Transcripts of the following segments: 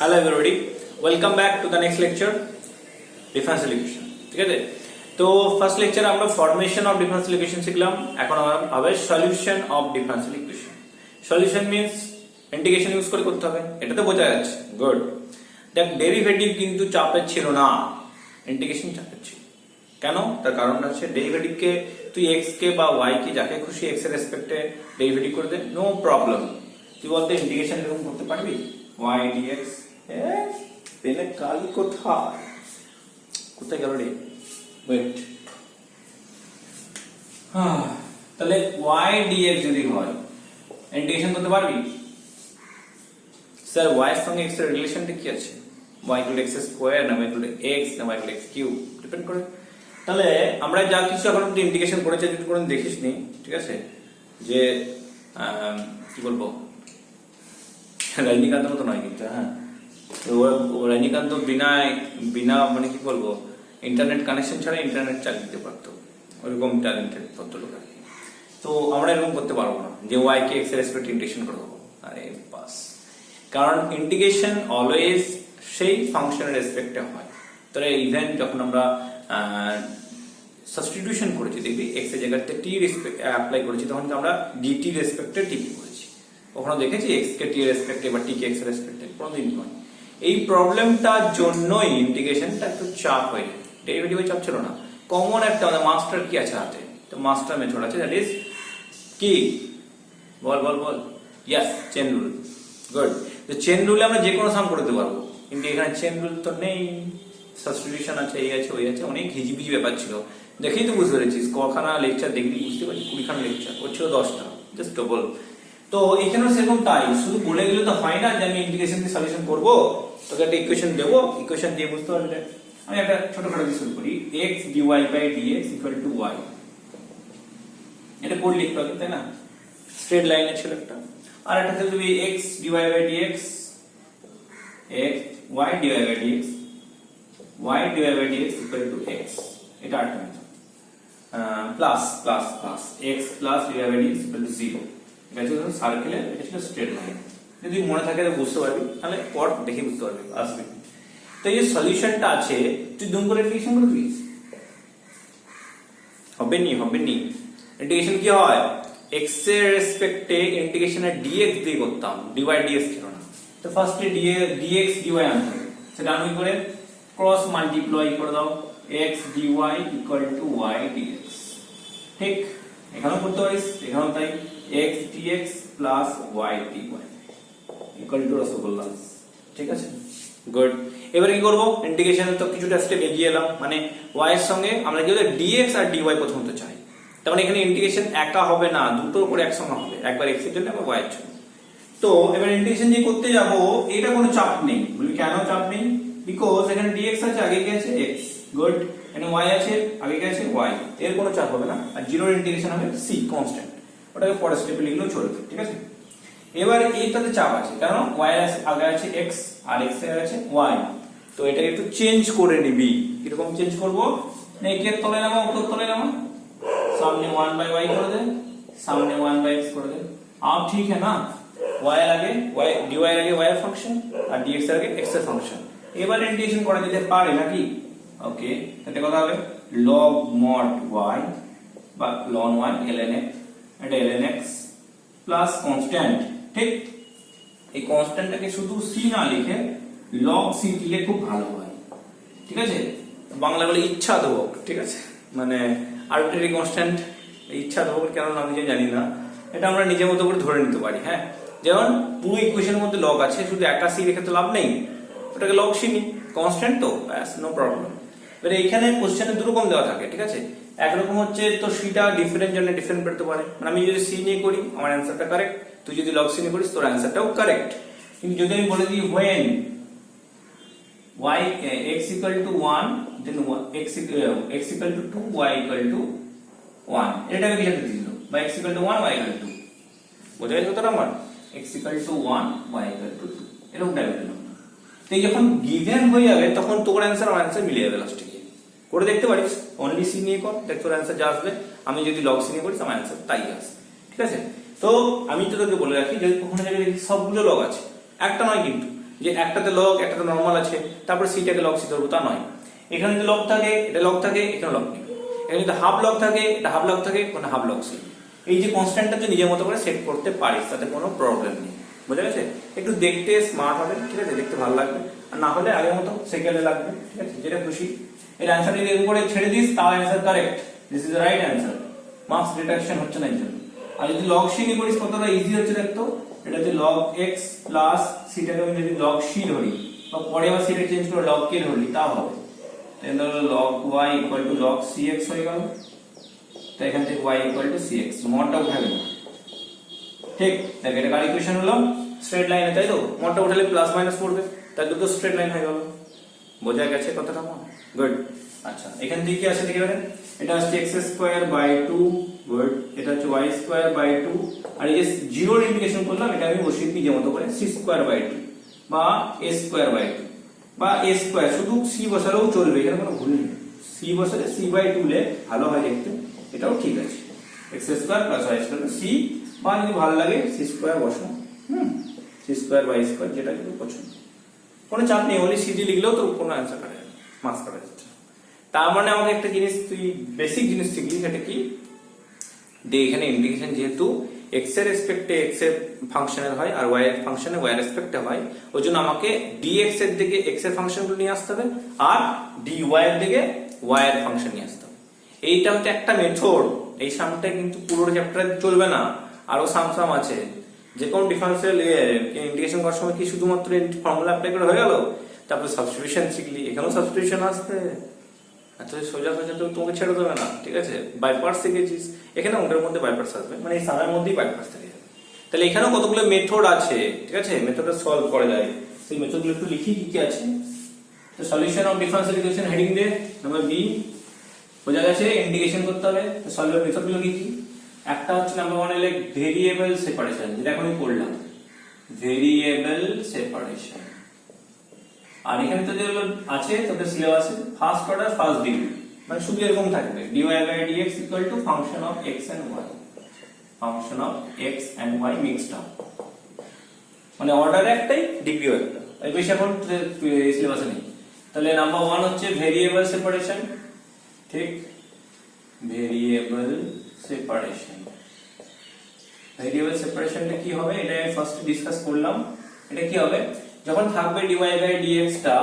Hello everybody, welcome back to the next lecture, differential equation. ঠিক আছে, তো first লেকচারে আমরা ফর্মেশন অফ ডিফারেন্সিয়াল ইকুয়েশন শিখলাম। এখন আমরা হবে solution of differential equation. Solution means integration use করে করতে হবে, এটা তো বোঝা যাচ্ছে। গুড। দেখ, ডেরিভেটিভ কিন্তু চাপের ছিল না, ইন্টিগ্রেশন চাপের ছিল। কেন? তার কারণ আছে ডেরিভেটিভকে তুই এক্স কে বা ওয়াই কে যাকে খুশি এক্স এর রেসপেক্টে ডেরিভেটিভ করে দে, নো প্রবলেম। তুই বলতে ইন্টিগ্রেশন এরকম করতে পারবি, ওয়াই ডিএক্স। পেনে কালি কোথায় গেল রে? ওয়েট, তাহলে y dx যদি হয় ইন্টিগ্রেশন করতে পারবি? স্যার y এর সঙ্গে x এর রিলেশনটা কি আছে? y ইকুয়াল x স্কয়ার না y ইকুয়াল x না y equal x cube depend করে। তাহলে আমরা যা কিছু এখন অবধি ইন্টিগ্রেশন করেছি যদি কোনো দেখিস নি, ঠিক আছে, যে কি বলবো, রজনীকান্ত মতো নয় কিন্তু, হ্যাঁ, রজনীকান্ত বিনা মানে কি বলবো, ইন্টারনেট কানেকশন ছাড়া ইন্টারনেট চালিয়ে দিতে পারতো, ওইরকম ট্যালেন্টেড ভদ্রলোক আর কি। তো আমরা এরকম করতে পারবো না যে ওয়াই কে এক্স এর রেসপেক্ট ইন্টিগ্রেশন করে দেবো, আরে বাস। কারণ ইন্টিগ্রেশন অলওয়েজ সেই ফাংশনের রেসপেক্টে হয়। তাহলে ইভেন যখন আমরা সাবস্টিটিউশন করেছি, দেখবি এক্স এর জায়গাতে টি রেসপেক্ট অ্যাপ্লাই করেছি, তখন আমরা ডিটি রেসপেক্টে টি কে করেছি। কখনো দেখেছি এক্স কে টি এর রেসপেক্টে বা টি কে এক্স এর রেসপেক্টে? কোনোদিন নয়। এই প্রবলেমটার জন্যই ইন্টিগ্রেশনটা একটু চাপ হয়ে যায়। ডেরিভেটিভে চাপ ছিল না, কমন একটা আমাদের মাস্টার কি আছে হাতে, তো মাস্টার মেথড আছে, দ্যাট ইজ কি, বল বল বল, ইয়েস, চেন রুল। গুড। তো চেন রুলে আমরা যে কোনো সাম করতে পারবো, কিন্তু এখানে চেন রুল তো নেই, সাবস্টিটিউশন আছে, এই আছে, ওই আছে, অনেক হিজিবিজি ব্যাপার ছিল। দেখেই তো বুঝতে পেরেছিস, কখানা লেকচার দেখবি বুঝতে পারছি, 20খানা লেকচার, ওর ছিল 10টা, জাস্ট ডবল। তো এখানেও সেরকম তাই, শুধু বলে গেলে তো হয় না যে আমি ইন্টিগ্রেশন দিয়ে সলিউশন করবো, তোকে একটা ইকুয়েশন দেবো, ইকুয়েশন দিয়ে বুঝতে পারবে। আমি একটা ছোটখাটো দিয়ে শুরু করি, x dy by dx equal to y, এটা কোড লিখতে হবে, তাই না? স্ট্রেট লাইনে ছিল একটা। আর একটা ছিল তুমি x dy by dx, x y dy by dx, y dy by dx equal to x, এটা আরেকটা method. Plus plus plus x plus dy by dx equal to 0, এটা ছিল সার্কেলের, এটা ছিল স্ট্রেট লাইন। যদি মনে থাকে তো বুঝতে পারবি, তাহলে পর দেখে বুঝতে পারবি, আসবে। তো এই সলিউশনটা আছে, তুই দুম করে ইন্টিগ্রেশন করবি, হবে নি। ইন্টিগ্রেশন কি হয়, x এর রেসপেক্টে ইন্টিগ্রেশনের dx দিয়ে করতাম, dy dx ছিল না। তো ফার্স্টে dx dy আনতে হবে, সেটা আমি করে ক্রস মাল্টিপ্লাই করে দাও, x dy equal to y dx। ঠিক, এখানেও করতে পারিস, এখানেও তাই, x dx plus y dy equal two rasgulla. ঠিক আছে, গুড। এবারে কি করবো, ইন্টিগ্রেশনের তো কিছুটা স্টেপ এগিয়ে এলাম, মানে y এর সঙ্গে আমরা যদি dx আর dy প্রথমত চাই, তার মানে এখানে ইন্টিগ্রেশন একা হবে না, দুটোর উপরে একসঙ্গে হবে, একবার x এর জন্য একবার y এর জন্য। তো এবার ইন্টিগ্রেশন যে করতে যাব, এটা কোনো চাপ নেই। বলি কেন চাপ নেই? বিকজ এখানে dx আছে, আগে কি আছে x, গুড। এখানে y আছে, আগে কি আছে y, এর কোনো চাপ হবে না। আর জিরোর ইন্টিগ্রেশন হবে c, কনস্ট্যান্ট, ওটাকে পরের স্টেপে লিখলেও চলবে, ঠিক আছে। এবার এইটাতে চাপ আছে, কারণ y এর আগে আছে x আর x এর আছে y, তো এটাকে একটু চেঞ্জ করে নিবি। কিরকম চেঞ্জ করবো, একের তলে নামা, ওটার তলে নামা, सामने 1/y कर दे, सामने 1/x कर दे। आप ठीक है ना, y এর আগে y, dy এর আগে y এর ফাংশন আর dx এর আগে x এর ফাংশন। এবার ইন্টিগ্রেশন করা যেতে পারে নাকি? ওকে, তাতে কথা হবে log mod y বা ln y ln x, এটা ln x প্লাস কনস্ট্যান্ট। ঠিক, এই কনস্ট্যান্টটাকে শুধু c না লিখে log c দিলে খুব ভালো হয়, ঠিক আছে। বাংলা বলে ইচ্ছা ধ্রুবক, ঠিক আছে, মানে আরবিট্রারি কনস্ট্যান্ট, ইচ্ছা ধ্রুবক কেন নাম দিয়ে জানি না, এটা আমরা নিজের মতো করে ধরে নিতে পারি। হ্যাঁ, যেমন পুরো ইকুয়েশনের মধ্যে লগ আছে, শুধু একটা সি রেখে তো লাভ নেই, ওটাকে লগ সি নি, কনস্ট্যান্ট তো, ব্যাস, নো প্রবলেম। এবারে এইখানে কোশ্চেনে দু রকম দেওয়া থাকে, ঠিক আছে। একরকম হচ্ছে তো সিটা ডিফারেন্ট জন্য ডিফারেন্ট পেতে পারে, মানে আমি যদি সি নিয়ে করি আমার অ্যান্সারটা কারেক্ট, তুই যদি লগ সি নিয়ে করিস তোর অ্যান্সারটাও কারেক্ট। কিন্তু যদি আমি বলে দিই when y x equal to 1 then x equal to 2 y equal to 1, এটাকে কি লিখতে দিল, বা x equal to 1 y equal to 2, বোঝা গেল তো আমার, x equal to 1 y equal to 2, এরকম টাইপের দিলাম। তো যখন গিভেন হয়ে যাবে তখন তোর অ্যান্সার আর অ্যান্সার মিলে যাবে, লাস্টে গিয়ে করে দেখতে পারিস, অনলি সি নিয়ে কর, দেখ তোর অ্যান্সার যা আসবে। আমি যদি লগ সি নিয়ে করি আমার অ্যান্সার তাই আসবে, ঠিক আছে। তো আমি তোকে বলে রাখি, যদি কখনো জায়গায় সবগুলো লগ আছে, একটা নয় কিন্তু, যে একটাতে লগ একটাতে নর্মাল আছে তারপর সিটাকে লগ সি ধরবো, তা নয়। এখানে যদি লগ থাকে এটা লগ থাকে, এখানে লগ নেই। এখানে যদি হাফ লগ থাকে এটা হাফ লগ থাকে, কোনো হাফ লগ সি। এই যে কনস্ট্যান্টটা তুই নিজের মতো করে সেট করতে পারিস, তাতে কোনো প্রবলেম নেই, বুঝা গেছে? একটু দেখতে স্মার্ট হবে, ঠিক আছে, দেখতে ভালো লাগবে, আর না হলে আগের মতো সেকেন্ডে লাগবে, ঠিক আছে, যেটা খুশি। এর অ্যান্সার যদি এরকম করে ছেড়ে দিস তাও answer correct, this is the right answer, marks deduction হচ্ছে না এর জন্য। আর যদি লগ সি নিয়ে করিস কতটা ইজি হচ্ছে দেখতো, এটা যদি লগ এক্স প্লাস সিটাকে আমি যদি লগ সি ধরি বা পরে আবার সিটা চেঞ্জ করে লগ কে ধরি তাও হবে। তাহলে log y equal to log c x হয়ে গেল। তো এখান থেকে y ইকুয়াল টু cx, মডটা উঠাবে, ঠিক? দেখ এটা কার ইকুয়েশন হলো? স্ট্রেট লাইনে, তাই তো? মডটা উঠালে প্লাস মাইনাস পড়বে, তাই দুটো স্ট্রেট লাইন হয়ে গেল। বোঝা গেছে কথাটা? গুড। আচ্ছা, এখান থেকে কি আছে দেখে রাখেন, এটা হচ্ছে x²/2, গুড। এটা হচ্ছে y²/2, আর এই যে জিরোর ইন্টিগ্রেশন করলাম এটা আমি বসিয়ে নিজের মতো করে c²/2 বা a²/2 বা a², শুধু c বসালেও চলবে, এখানে কোনো ভুল নেই। c বসালে c/2 লে ভালো হয় দেখতে, এটাও ঠিক আছে। x² + y² c, বা যদি ভালো লাগে c² বসো, c²/2 যেটা কিন্তু পছন্দ, কোনো চাপ নেই, ওনলি সিজি লিখলেও তো কোনো অ্যান্সার কাটা যাবে, মার্কস কাটা যাচ্ছে। তার মানে আমাকে একটা জিনিস তুই বেসিক জিনিস শিখলি, সেটা কি? যে এখানে ইন্টিগ্রেশন যেহেতু x এর রেসপেক্টে x এর ফাংশনের হয় আর y এর ফাংশনে y এর রেসপেক্টে হয়, ওই জন্য আমাকে dx এর দিকে x এর ফাংশনগুলো নিয়ে আসতে হবে আর dy এর দিকে y এর ফাংশন নিয়ে আসতে হবে। এইটা হচ্ছে একটা মেথড, এই সামটা কিন্তু পুরো চ্যাপ্টারে চলবে না, আরো সাম আছে। যে কোনো ডিফারেন্সিয়াল ইন্টিগ্রেশন করার সময় কি শুধুমাত্র ফর্মুলা অ্যাপ্লাই করে হয়ে গেল? তারপর সাবস্টিটিউশন শিখলি, এখানেও সাবস্টিটিউশন আসবে, আচ্ছা সোজা সোজা তো তোমাকে ছেড়ে দেবে না, ঠিক আছে? বাই পার্টস শিখেছিস, এখানে ওটার মধ্যে বাই পার্টস আসবে, মানে এই সামের মধ্যেই বাই পার্টস থাকে। তাহলে এখানেও কতগুলো মেথড আছে, ঠিক আছে, মেথডটা সলভ করা যায়। সেই মেথডগুলো একটু লিখি কি কি আছে। তো solution of differential equation heading দে, নাম্বার বি। বোঝা গেছে ইন্টিগ্রেশন করতে হবে, সলভার মেথডগুলো কি কি? একটা হচ্ছে নাম্বার 1 এর ভেরিয়েবল সেপারেশন, যেটা এখনই করলাম, ভেরিয়েবল সেপারেশন। আর এখানে তো যেগুলো আছে তোদের সিলেবাসে, ফার্স্ট অর্ডার ফার্স্ট ডিগ্রি, মানে শুধু এরকম থাকবে dy/dx equal to function of x and y, function of x and y mixed up, মানে অর্ডার একটাই ডিগ্রিও একটা, এই বেশি এখন সিলেবাসে নেই। তাহলে নাম্বার 1 হচ্ছে ভেরিয়েবল সেপারেশন, ঠিক? ভেরিয়েবল সেপারেশন, ভেরিয়েবল সেপারেশনটা কি হবে এটা ফার্স্ট ডিসকাস করলাম। এটা কি হবে, যখন থাকবে dy/dx টা,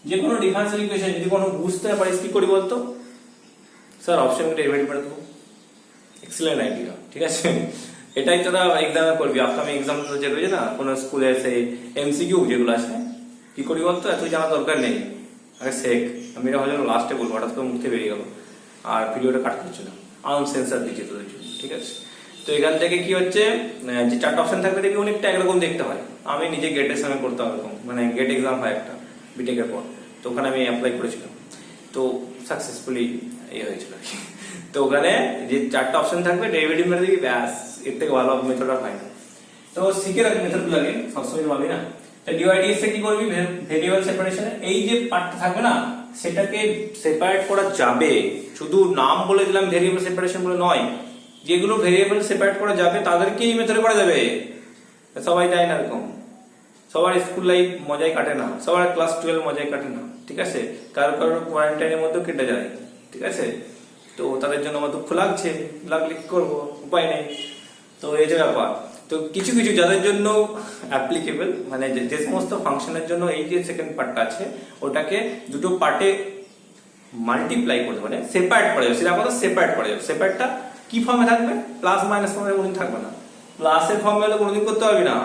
যে কোনো ডিফারেন্সিয়াল ইকুয়েশন যদি কোনো বুঝতে না পারিস কি করি বলতো? স্যার অপশনটা ডেরিভেটিভ করে দেবো। এক্সেলেন্ট আইডিয়া, ঠিক আছে? এটাই তোরা এক্সামে করবি, আপকামিং এক্সাম তো যে রয়েছে না কোনো স্কুলে, সেই এমসিকিউ যেগুলো আছে, কি করি বলতো? এত জানা দরকার নেই, আগে শেখ। আমি এটা হয়তো লাস্টে বলবো, হঠাৎ করে মুখে বেরিয়ে গেল আর ভিডিওটা কাটতে হচ্ছে না, আনসেন্সার দিচ্ছি তোদের জন্য, ঠিক আছে? তো এখান থেকে কি হচ্ছে, যে চারটা অপশন থাকবে দেখবি অনেকটা একরকম দেখতে হয়। আমি নিজে গেটের সময় করতাম এরকম, মানে গেট এক্সাম হয় একটা বিটেকের পর, তো ওখানে আমি অ্যাপ্লাই করেছিলাম, তো সাকসেসফুলি হয়েছিল আর কি। তো ওখানে যে চারটা অপশন থাকবে ডেরিভেটিভ মেরে দিবি, ব্যাস, এর থেকে ভালো মেথড আর হয় না। তো শিখে রাখবি মেথডগুলো আগে, সবসময় ভাবি না। তো dy/dx এ কি করবি, ভেরিয়েবল সেপারেশনে এই যে পার্টটা থাকবে না সেটাকে সেপারেট করা যাবে, শুধু নাম বলে দিলাম ভেরিয়েবল সেপারেশন বলে নয়, যেগুলো ভেরিয়েবল সেপারেট করা যাবে তাদেরকে এই মেথডে করা যাবে। সবাই যায় না এরকম, সবার স্কুল লাইফ মজায় কাটে না, সবার ক্লাস 12 মজায় কাটে না, ঠিক আছে? কারো কারো কোয়ারেন্টাইনের মধ্যেও কেটে যায়, ঠিক আছে? তো তাদের জন্য আমার দুঃখ লাগছে, লাগলে কি করবো, উপায় নেই। তো এই যে ব্যাপার, তো কিছু কিছু যাদের জন্য অ্যাপ্লিকেবল, মানে যে সমস্ত ফাংশনের জন্য এই যে সেকেন্ড পার্টটা আছে ওটাকে দুটো পার্টে মাল্টিপ্লাই করতে, মানে সেপারেট করা যাবে, সেটা কথা সেপারেট করা যাবে। সেপারেটটা কি ফর্মে থাকবে? প্লাস মাইনাস ফর্মে কোনোদিন থাকবে না, প্লাসের ফর্মে হলে কোনোদিন করতে পারবি না।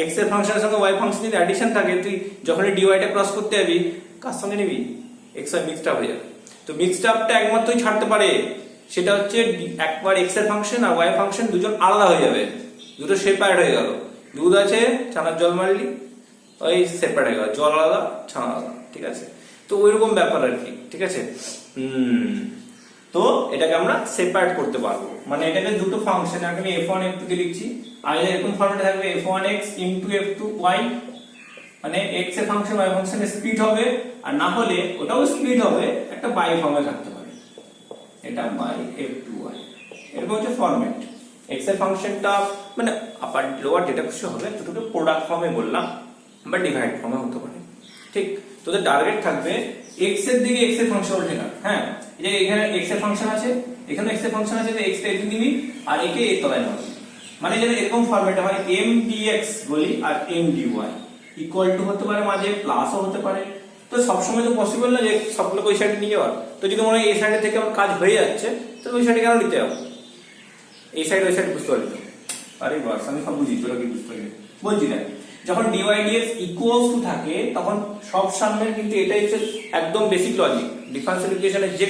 x এর ফাংশনের সঙ্গে y ফাংশন যদি অ্যাডিশন থাকে, তুই যখনই dy টা ক্রস করতে যাবি কার সঙ্গে নিবি? x y মিক্সড আপ হয়ে যাবে। তো মিক্সড আপটা একমাত্রই ছাড়তে পারে, সেটা হচ্ছে একবার x এর ফাংশন আর y ফাংশন দুজন আলাদা হয়ে যাবে, দুটো সেপারেট হয়ে গেল। দুধ আছে, ছানার জল মারলি, ওই সেপারেট হয়ে গেল, জল আলাদা ছানা আলাদা, ঠিক আছে? তো ওইরকম ব্যাপার আর কি, ঠিক আছে? তো এটাকে আমরা সেপারেট করতে পারবো, মানে এটাকে দুটো ফাংশন, আমি f1 f2 কে লিখছি, আর এরকম ফরম্যাটে থাকবে f1x ইনটু f2y, মানে x এর ফাংশন y ফাংশনের স্প্লিট হবে, আর না হলে ওটাও স্প্লিট হবে, একটা বাই ফর্মে থাকতে পারে, এটা বাই f2y, এরকম হচ্ছে ফরম্যাট। x এর ফাংশনটা মানে আপার লোয়ার যেটা খুশি হবে, দুটো প্রোডাক্ট ফর্মে বললাম, বা ডিভাইড ফর্মে হতে পারে। ঠিক, তোদের টার্গেট থাকবে x এর দিকে x এর ফাংশন লেখা। হ্যাঁ, এই যে এখানে x এর ফাংশন আছে, এখানে x এর ফাংশন আছে, তো x টা এদিকে দিবি আর একে এর তলায় নামাবি। মানে যেন এরকম ফরম্যাটে হয় m dx বলি আর m dy ইকুয়াল টু হতে পারে, মাঝে প্লাসও হতে পারে। তো সবসময় তো পসিবল না যে সবগুলোকে ওই সাইডে নিয়ে যাওয়ার। তো যদি মনে হয় এই সাইডে থেকে আমার কাজ হয়ে যাচ্ছে, তো ওই সাইডে কেন নিতে যাবো? এই সাইড ওই সাইড বুঝতে পারবি। আরে বাস, আমি সব বুঝি, তোরা কি বুঝতে পারবি? বলছি না, যখন dy dx ইকুয়ালস টু থাকে তখন সব সামনের কিন্তু এটাই হচ্ছে একদম বেসিক লজিক। ডিফারেন্সিয়াল ইকুয়েশনের যে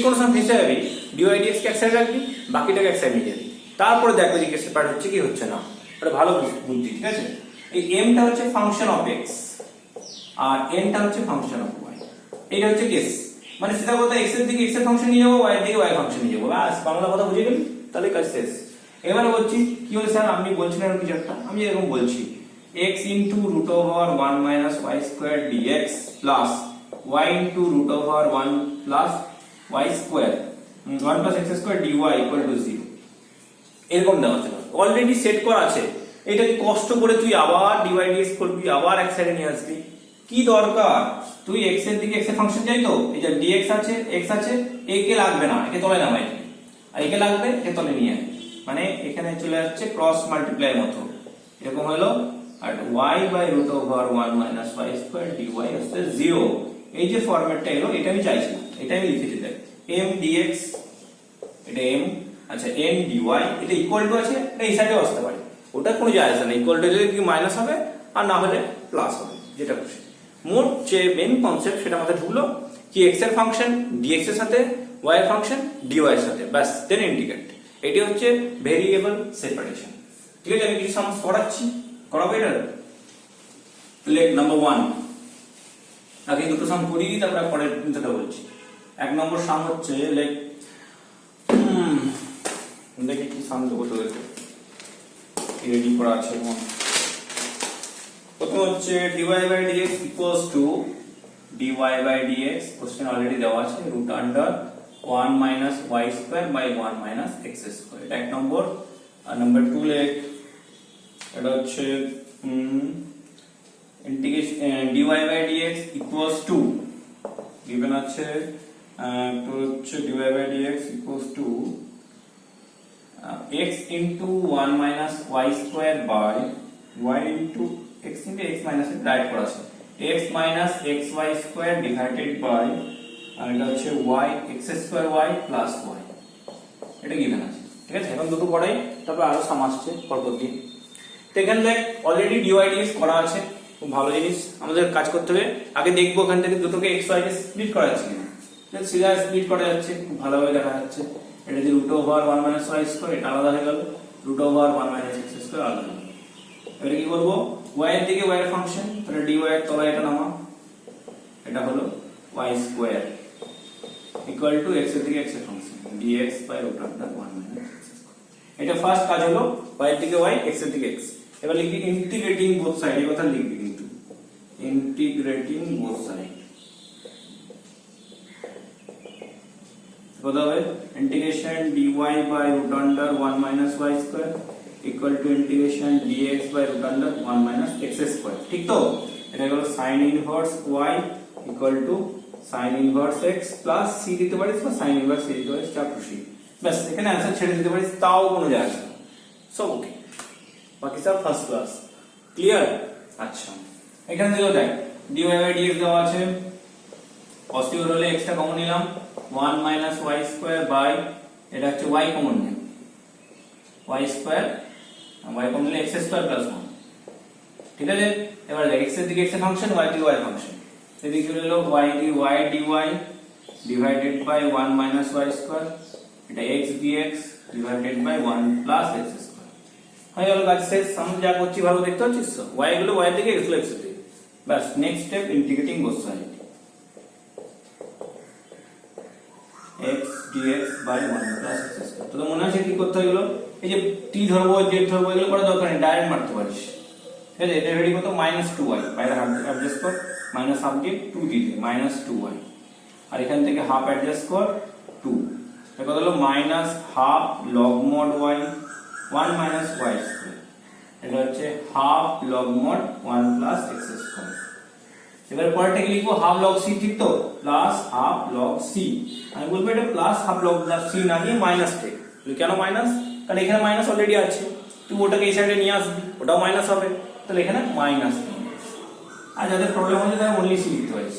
কোনো সাম ভেসে যাবে, dy dx কে এক সাইডে রাখবি, বাকিটাকে এক সাইডে নিয়ে যাবি। তারপরে দেখো যে কেসের পার্ট হচ্ছে কি হচ্ছে না, এটা ভালো বুদ্ধি। ঠিক আছে, এই m টা হচ্ছে ফাংশন অফ x আর n টা হচ্ছে ফাংশন অফ y। এইটা হচ্ছে কেস, মানে সেটা কথা x এর দিকে x এর ফাংশন নিয়ে যাবো, y এর দিকে y ফাংশন নিয়ে যাবো, বাস বাংলা কথা বুঝে গেলি, তাহলে কাজ শেষ। এবারে বলছি কি হলো স্যার, আপনি বলছিলেন কিছু একটা, আমি এরকম বলছি x into root over 1 minus y square dx plus y into root over 1 plus y square 1 plus x square dy equal to 0 এরকম দেওয়া আছে, অলরেডি সেট করা আছে। এটাকে কষ্ট করে তুই আবার dy dx করবি, আবার এক সাইডে নিয়ে আসবি, কি দরকার? তুই x এর দিকে x এর ফাংশন চাই, তো এই যে dx আছে x আছে, a কে লাগবে না, একে তলায় নামাই, আর একে লাগবে একে তলে নিয়ে আয়। মানে এখানে চলে যাচ্ছে ক্রস মাল্টিপ্লাই মতো, এরকম হলো। আর y by root over 1 minus y square dy হচ্ছে 0। এই যে ফরম্যাটটা এলো, এটা আমি চাইছিলাম, এটা আমি লিখে দিতে, m dx এটা m, আচ্ছা n dy এটা ইকুয়াল টু আছে, এটা এই সাইডেও আসতে পারে, ওটা কোনো যায় আসে না। ইকুয়াল টু হলে কি মাইনাস হবে, আর না হলে প্লাস হবে, যেটা খুশি। মোট যে মেইন কনসেপ্ট সেটা মাথায় ঢুকলো কি, x এর ফাংশন dx এর সাথে, y এর ফাংশন dy এর সাথে, ব্যাস দেন ইন্টিগ্রেট। এটি হচ্ছে ভেরিয়েবল সেপারেশন। ঠিক আছে, আমি কিছু সামস করাচ্ছি, করাবো এটা। লেখ নাম্বার 1, আগে দুটো সাম করিয়ে দিই, তারপরে পরের চিন্তাটা বলছি। 1 নম্বর সাম হচ্ছে লেখ, দেখি কি সাম দেবো তোদেরকে, রেডি করা আছে। প্রথম হচ্ছে dy by dx equals to dy by dx, question already দেওয়া আছে, root under 1 minus y square by 1 minus x square, এটা 1 নম্বর। আর নাম্বার 2 লেখ, এটা হচ্ছে integration dy by dx equals to, given আছে তো হচ্ছে dy by dx equals to x into 1 minus y square by y into x into x minus x right করা আছে, x minus xy square divided by, আর এটা হচ্ছে y x square y plus y, এটা given আছে। ঠিক আছে, এখন দুটো পড়াই, তারপর আরো সাম আসছে পরপর দিয়ে। তো এখানে দেখ অলরেডি dy dx করা আছে, খুব ভালো জিনিস। আমাদের কাজ করতে হবে, আগে দেখবো এখান থেকে দুটোকে x y কে স্প্লিট করা যাচ্ছে কিনা। সিধা স্প্লিট করা যাচ্ছে, খুব ভালোভাবে দেখা যাচ্ছে। এটা যে root over 1 minus y square, এটা আলাদা হয়ে গেল, root over 1 minus x square আলাদা হয়ে গেল। এবারে কি করব, y এর দিকে y এর ফাংশন, তাহলে dy এর তলায় এটা নামা, এটা হলো y square equal to x এর দিকে x এর function dx by root under 1 minus x square। এটা ফার্স্ট কাজ হলো, y এর দিকে y, x এর দিকে x। এবার লিখবি ইন্টিগ্রেটিং বোথ সাইড, এই কথা লিখবি কিন্তু, ইন্টিগ্রেটিং বোথ সাইড। কত হবে, integration dy by root under 1 minus y square equal to integration dx by root under 1 minus x square। ঠিক তো, এটা হলো sin inverse y equal to sin inverse x plus c দিতে পারিস বা sin inverse c দিতে পারিস, যা খুশি। বাস এখানে आंसर ছেড়ে দিতে পারিস, তাও কোনো যায় আসে না, সব ওকে, বাকি সব ফার্স্ট ক্লাস। ক্লিয়ার? আচ্ছা, এখানে দিলো দেখ dy by dx দেওয়া আছে, পসিবল হলে x টা কমন নিলাম, 1 minus y square by, এটা হচ্ছে y কমন নিলাম, y square, y কমন নিলে x square plus 1। ঠিক আছে, এবার দেখ x এর দিকে x এর ফাংশন, y দিকে y ফাংশন, এদিকে হলো y দিকে y dy divided by 1 minus y square, এটা x dx divided by 1 plus x square। হয়ে গেল কাজ শেষ। আমরা যা করছি ভালো দেখতে পাচ্ছিস তো, y গুলো y দিকে, x গুলো x দিকে, বাস। Next step integrating both side, x dx by 1 plus x square। তো মনে আছে কি করতে হলো, এই যে t ধরবো z ধরবো এগুলো করা দরকার নেই, ডাইরেক্ট মারতে পারিস। ঠিক আছে, এটা রেডি কত, -2y, বাইরে হাফ অ্যাডজাস্ট কর, মাইনাস হাফ দিয়ে 2 দিতে, -2y, আর এখান থেকে হাফ অ্যাডজাস্ট কর 2, এটা কত হলো -1/2 log mod y 1 minus y square এটা হচ্ছে half log mod 1 plus x square. এবার পরেরটা কি লিখবো, হাফ লগ সি, ঠিক তো, প্লাস হাফ লগ সি। আমি বলবো এটা প্লাস হাফ লগ সি না নিয়ে মাইনাস টেক। কেন মাইনাস? কারণ এখানে মাইনাস অলরেডি আছে, তুই ওটাকে এই সাইডে নিয়ে আসবি, ওটাও মাইনাস হবে, তাহলে এখানে মাইনাস। আর যাদের প্রবলেম হচ্ছে তারা অনলি সি লিখতে পারিস,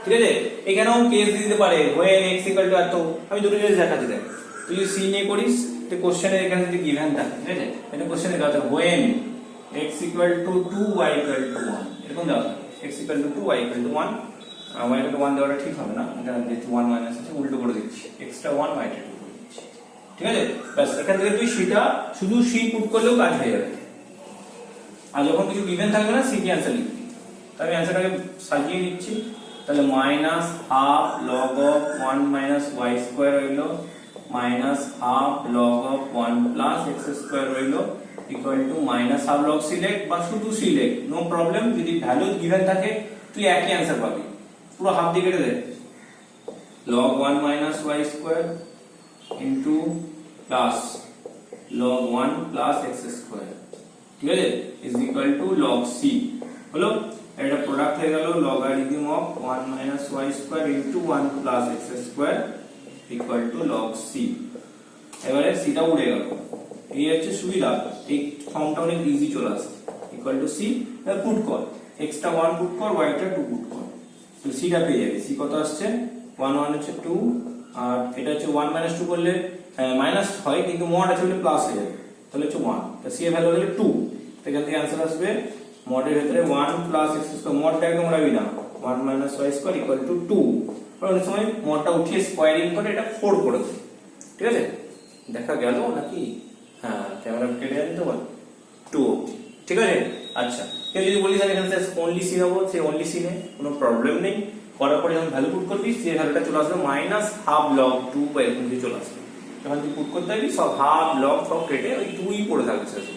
ঠিক আছে। এখানেও কেস দিতে পারে when x equal to এত, আমি দুটো জিনিস দেখাচ্ছি দেখ। তুই যদি সি নিয়ে করিস তো কোশ্চেনে এখানে যদি গিভেন থাকে, ঠিক আছে, এটা কোশ্চেনে দেওয়া আছে when x equal to 2 y equal to 1, এরকম দেওয়া আছে x equal to 2 y equal to 1। y equal to 1 দেওয়াটা ঠিক হবে না, এটা যেহেতু 1 মাইনাস আছে উল্টো করে দিচ্ছি, x টা 1 y টা 2 করে দিচ্ছি, ঠিক আছে। ব্যাস, এখান থেকে তুই সিটা শুধু সি পুট করলেও কাজ হয়ে যাবে। আর যখন কিছু গিভেন থাকবে না, সি কি অ্যান্সার লিখবি। তাই আমি অ্যান্সারটাকে সাজিয়ে নিচ্ছি, তাহলে minus half log of 1 minus Y square রইল, minus half log of 1 plus x square রইল, equal to minus half log select বা শুধু সিলেক্ট, নো প্রবলেম। যদি ভ্যালু গিভেন থাকে তুই একই অ্যান্সার পাবি, পুরো হাফ দিয়ে কেটে দে। Log 1 minus Y square into plus log 1 plus x square, ঠিক আছে, is equal to log C. হলো, এটা প্রোডাক্ট হয়ে গেল logarithm of 1 minus Y square into 1 plus x square equal to log c. এবারে সিটা উড়ে গেল, এই হচ্ছে সুবিধা, এই ফর্মটা অনেক ইজি চলে আসে। ইকুয়াল টু সি, এবার পুট কর, x টা 1 পুট কর, y টা 2 পুট কর, তো সিটা পেয়ে যাবে। সি কত আসছে, 1 1 হচ্ছে 2, আর এটা হচ্ছে 1 মাইনাস 2 করলে মাইনাস হয়, কিন্তু মড আছে বলে প্লাস হয়ে যাবে, তাহলে হচ্ছে 1, তো সি এর ভ্যালু হলো 2। এখান থেকে आंसर আসবে মডের ভিতরে 1 প্লাস x স্কয়ার, মডটা একদম উড়াবি না, 1 minus y square equal two 2। আর অনেক সময় মডটা উঠিয়ে স্কয়ারিং করে এটা 4 করে দেয়, ঠিক আছে। দেখা গেল নাকি? হ্যাঁ, ক্যামেরা কেটে যাবে তো, 2, ঠিক আছে। আচ্ছা, কেউ যদি বলিস এখানে অনলি সি নেবো, সে অনলি সি নে, কোনো প্রবলেম নেই। করার পরে যখন ভ্যালু পুট করবি, সে ভ্যালুটা চলে আসবে মাইনাস হাফ লগ 2 বা এরকম কিছু চলে আসবে। যখন তুই পুট করতে যাবি সব হাফ লগ সব কেটে ওই 2ই পড়ে থাকবে শেষে,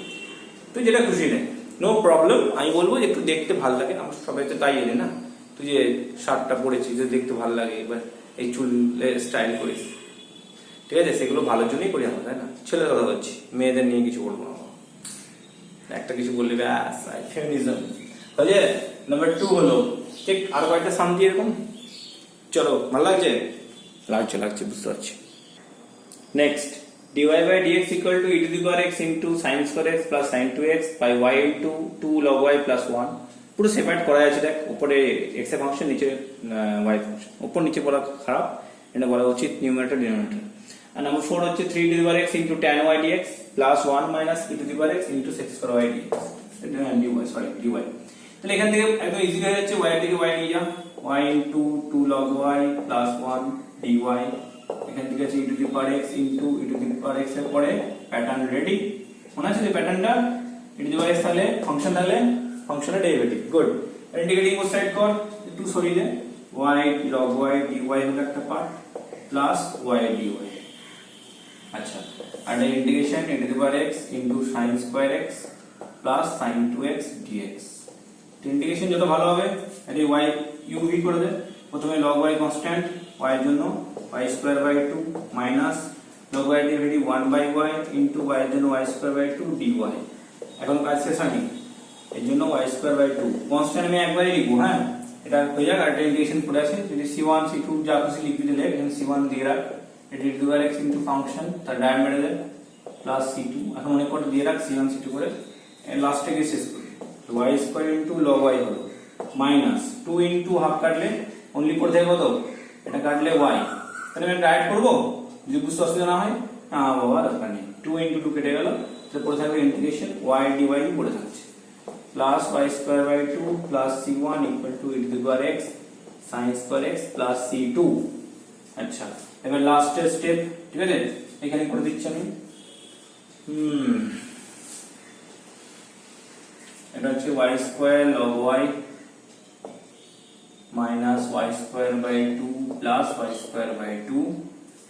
তুই যেটা খুশি নে, নো প্রবলেম। আমি বলবো একটু দেখতে ভালো লাগে, আমার সবাই তো তাই এলে না, তুই যে শার্টটা পরেছিস যে দেখতে ভালো লাগে, এবার এই চুলে স্টাইল করিস, ঠিক আছে, সেগুলো ভালোর জন্যই করি আমরা, তাই না। ছেলের কথা বলছি, মেয়েদের নিয়ে কিছু বলবো না, একটা কিছু বললি ব্যাস ফেমিনিজম। তাহলে নাম্বার 2 হলো ঠিক, আর কয়েকটা শান্তি এরকম। চলো, ভালো লাগছে, লাগছে বুঝতে পারছি। Next, dy by dx equal to e to the power x into sin square x plus sin 2x by y into 2 log y plus 1। পুরো সেপারেট করা আছে, দেখ, উপরে x এর ফাংশন, নিচে y ফাংশন, উপর নিচে বলা খারাপ, এটা বলা উচিত নিউমারেটর ডিনোমিনেটর। আর নাম্বার 4 হচ্ছে 3 to the power x into tan y dx plus 1 minus e to the power x into sec square y dx, dy। তাহলে এখান থেকে একদম ইজি হয়ে যাচ্ছে, y এর দিকে y নিয়ে যা, y into 2 log y plus 1 dy। এখান থেকে আছে e to the power x into e to the power x এর পরে প্যাটার্ন রেডি, মনে আছে যে প্যাটার্নটা, e to the power x তাহলে ফাংশন, তাহলে ফাংশনের derivative, good. Integrating cos side কর, একটু সরিয়ে দে, y log y dy হলো একটা পার্ট প্লাস y dy। আচ্ছা, আর integration e to the power x into sin square x plus sin 2x dx। Integration যত ভালো হবে, এটা y u v করে দে, প্রথমে log y কনস্ট্যান্ট, y এর জন্য y square by 2 minus log y derivative 1 by y into y এর জন্য y স্কয়ার বাই 2 dy। এখন কাজ শেষ হয়নি, এর জন্য y স্কয়ার বাই 2 কনস্ট্যান্ট আমি একবারই লিখবো, হ্যাঁ, এটা হয়ে যাক। আর ইন্টিগ্রেশন পড়ে আছে, যদি c1 c2 যা কিছু লিখবি দিলে, এখানে c1 দিয়ে রাখ, এটা e to the power x into function তার ডায়ামিটার দে প্লাস c2, এখন মনে করে দিয়ে রাখ c1 c2 করে, এর লাস্টে গিয়ে শেষ করি, y square into log y হলো মাইনাস 2 ইনটু হাফ কাটলে অনলি পড়ে থাকে কত, এটা কাটলে y, তাহলে আমি ডাইরেক্ট করব, যদি বুঝতে অসুবিধা না হয়, না বাবা দরকার নেই, 2 ইনটু 2 কেটে গেল, তাহলে পড়ে থাকবে ইন্টিগ্রেশন y dy পড়ে থাকছে, plus y square by 2 plus c1 equal to e to the power x sin square x plus c2। আচ্ছা, এবার লাস্ট স্টেপ, ঠিক আছে, এখানে করে দিচ্ছি আমি, এটা হচ্ছে y square log y minus y square by 2 plus y square by 2,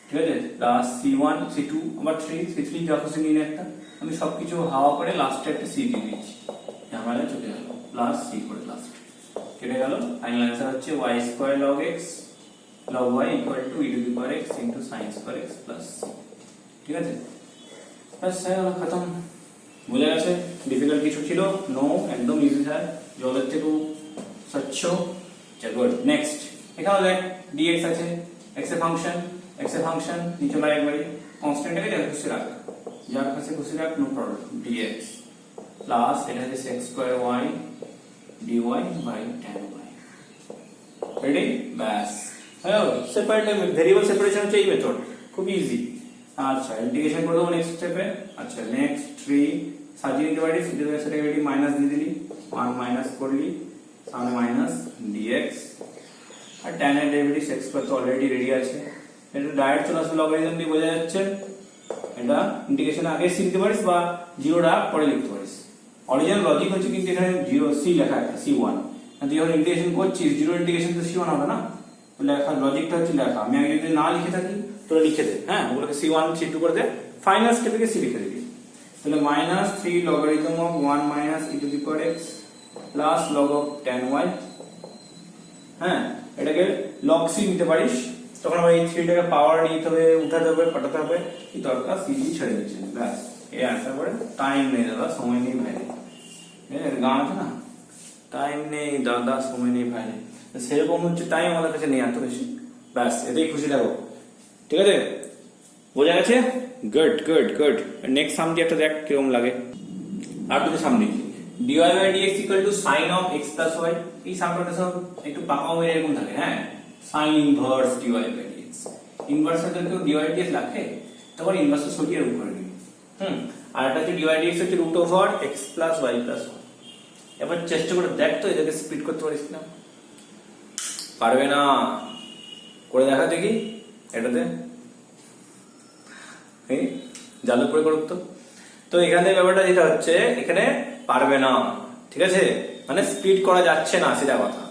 ঠিক আছে, প্লাস c1 c2 আবার 3 c3 যা খুশি নিয়ে একটা, আমি সবকিছু হাওয়া করে লাস্টে একটা c দিয়ে দিচ্ছি, আমাদের চলে গেল প্লাস c করে লাস্ট কেটে গেল। ফাইনাল आंसर হচ্ছে y square log x log y equal to e to the power x into sin square x plus c, ঠিক আছে, বাস হয়ে গেল, খতম। বোঝা গেছে? ডিফিকাল্ট কিছু ছিল? নো, একদম ইজি স্যার, জলের থেকেও স্বচ্ছ। গুড। নেক্সট, এখানে দেখ dx আছে, x এর ফাংশন নিচে লাই একবারে কনস্ট্যান্টটাকে যা খুশি রাখ, যার কাছে খুশি রাখ, নো প্রবলেম। dx প্লাস এটা হচ্ছে sec square y dy by tan y। Ready? ব্যাস হ্যাঁ, সেপারেট ভেরিয়েবল সেপারেশন হচ্ছে এই মেথড, খুব ইজি। আচ্ছা, ইন্টিগ্রেশন করে দেবো নেক্সট স্টেপে। আচ্ছা, নেক্সট 3 সাজিয়ে নিতে পারিস, সেটা রেডি মাইনাস দিয়ে দিলি, 1 মাইনাস করলি, সামনে মাইনাস dx, আর tan এর ডেরিভেটিভ x স্কয়ার তো অলরেডি রেডি আছে। এটা ডাইরেক্ট চলে আসবে লগারিদম দিয়ে, বোঝা যাচ্ছে? এটা ইন্টিগ্রেশন আগে লিখতে পারিস বা 0 টা পরে লিখতে পারিস। অরিজিনাল লজিক হচ্ছে কিন্তু এখানে 0 c লেখা আছে, c1। তুই যখন ইন্টিগ্রেশন করছিস 0 ইন্টিগ্রেশন তো c1 হবে না, লেখা লজিকটা হচ্ছে লেখা। আমি আগে যদি না লিখে থাকি তোরা লিখে দে, হ্যাঁ, ওগুলোকে c1 c2 করে দে, ফাইনাল স্টেপে c লিখে দিবি। তাহলে minus 3 logarithm of 1 minus e to the power x plus log of tan y। হ্যাঁ, এটাকে log c নিতে পারিস, তখন আবার এই 3 টাকে পাওয়ার নিতে হবে, উঠাতে হবে, পাঠাতে হবে, কি দরকার, c ছেড়ে দিচ্ছি, ব্যাস। এই আনসার করে টাইম নেই দাদা, সময় নেই ভাই। এর গান আছে না, টাইম নেই দাদা সময় নেই ভাই, সেরকম হচ্ছে টাইম আমাদের কাছে নেই এত বেশি, ব্যাস এতেই খুশি থাকো। ঠিক আছে, বোঝা গেছে? Good good good. নেক্সট সামটি একটা দেখ কিরকম লাগে। আর দুটো সামনে dy by dx equal to sin of x plus y। এই সামটা সব একটু পাকা হয়ে এরকম থাকে, হ্যাঁ, sin inverse dy by dx। Inverse এর কেউ dy dx রাখে, তখন ইনভার্স সরিয়ে রূপ করে দিবি। আর এটা হচ্ছে dy dx হচ্ছে root over x plus y plus 1। এবার চেষ্টা করে দেখ তো এটাকে স্প্লিট করতে পারিস না। পারবে না, করে দেখা দেখি এটাতে, জাদু করে করুক তো। তো এখানে ব্যাপারটা যেটা হচ্ছে, এখানে পারবে না, ঠিক আছে, মানে স্পিড করা যাচ্ছে না, সেটা কথা।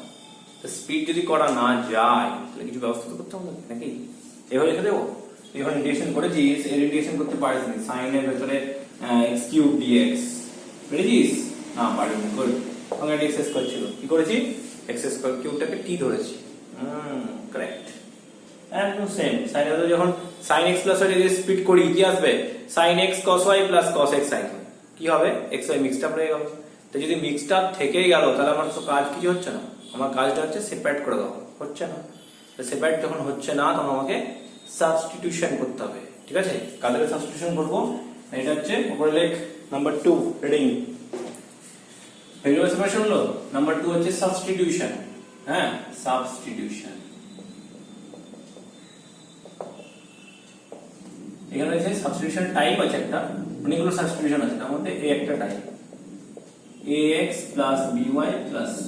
স্পিড যদি করা না যায় তাহলে কিছু ব্যবস্থা করতে হবে নাকি, এভাবে লিখে দেবো। যখন ইন্টিগ্রেশন করেছিস, এর ইন্টিগ্রেশন করতে পারিস নি, সাইন এর ভেতরে x কিউব dx বুঝেছিস না? পারবি। গুড। আমরা dx করছিল, কি করেছি, x স্কয়ার কিউবটাকে t ধরেছি, কারেক্ট, একদম সেম। সাইন এর যখন sin x প্লাস y যদি স্প্লিট করি কি আসবে, sin x cos y plus cos x sin y, কি হবে, x y মিক্সড আপ হয়ে গেল। তো যদি মিক্সড আপ থেকেই গেল তাহলে আমার তো কাজ কিছু হচ্ছে না, আমার কাজটা হচ্ছে সেপারেট করে দেওয়া, হচ্ছে না। তো সেপারেট যখন হচ্ছে না তখন আমাকে সাবস্টিটিউশন করতে হবে, ঠিক আছে? কাদের সাবস্টিটিউশন করব, এটা হচ্ছে উপরে লেখ নাম্বার 2 রিডিং ভেরিয়েবল সেপারেশন হলো। নাম্বার 2 হচ্ছে সাবস্টিটিউশন, হ্যাঁ, সাবস্টিটিউশন। এখানে আছে সাবস্টিটিউশন টাইপ আছে একটা, অনেকগুলো সাবস্টিটিউশন আছে, তার মধ্যে এই একটা type ax plus by plus c।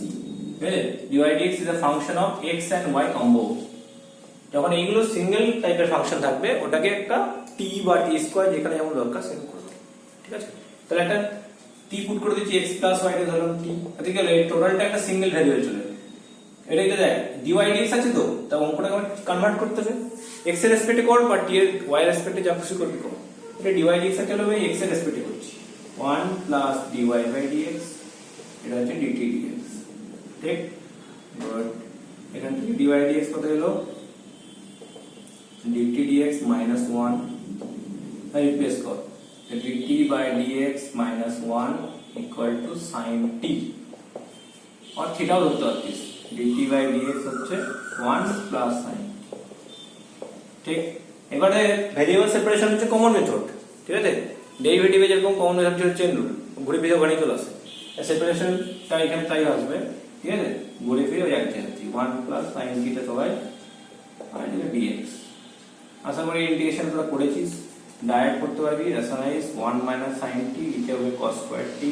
dy dx is a function of x and y combo। যখন এইগুলো সিঙ্গেল টাইপের ফাংশন থাকবে, ওটাকে একটা t বা t স্কয়ার যেখানে যেমন দরকার সেরকম করব, ঠিক আছে? তাহলে একটা t পুট করে দিচ্ছি, x plus y কে ধরলাম t, এতে গেলে টোটালটা একটা সিঙ্গেল ভ্যারিয়েবল চলে যাবে। এটাই তো দেখ dy dx আছে, তো তা অঙ্কটাকে কনভার্ট করতে হবে, x এর রেসপেক্টে কর বা t এর y এর রেসপেক্টে যা খুশি করবি কর। এটা dy dx এর চলে হবে, x এর রেসপেক্টে করছি, 1 plus dy by dx, এটা হচ্ছে dt dx, ঠিক? গুড। এখান থেকে dy dx কত হলো, dt dx minus 1, রিপ্লেস কর, dt by dx minus 1 equal to sin t, আর থিটাও ধরতে পারছিস, dt by dx হচ্ছে 1 plus sin, ঠিক? এবারে ভেরিয়েবল সেপারেশন হচ্ছে কমন মেথড, ঠিক আছে? ডেরিভেটিভে যেরকম কমন মেথড হচ্ছে চেন রুল, ঘুরে ফিরে ওখানেই চলে আসে, সেপারেশনটা এখানে তাই আসবে, ঠিক আছে? ঘুরে ফিরে ওই এক জায়গাতে 1 plus sin থিটা সবাই আর এটা dx। আশা করি ইন্টিগ্রেশন তোরা করেছিস, ডাইরেক্ট করতে পারবি, রেশনালাইজ 1 minus sin t লিখতে হবে cos square t,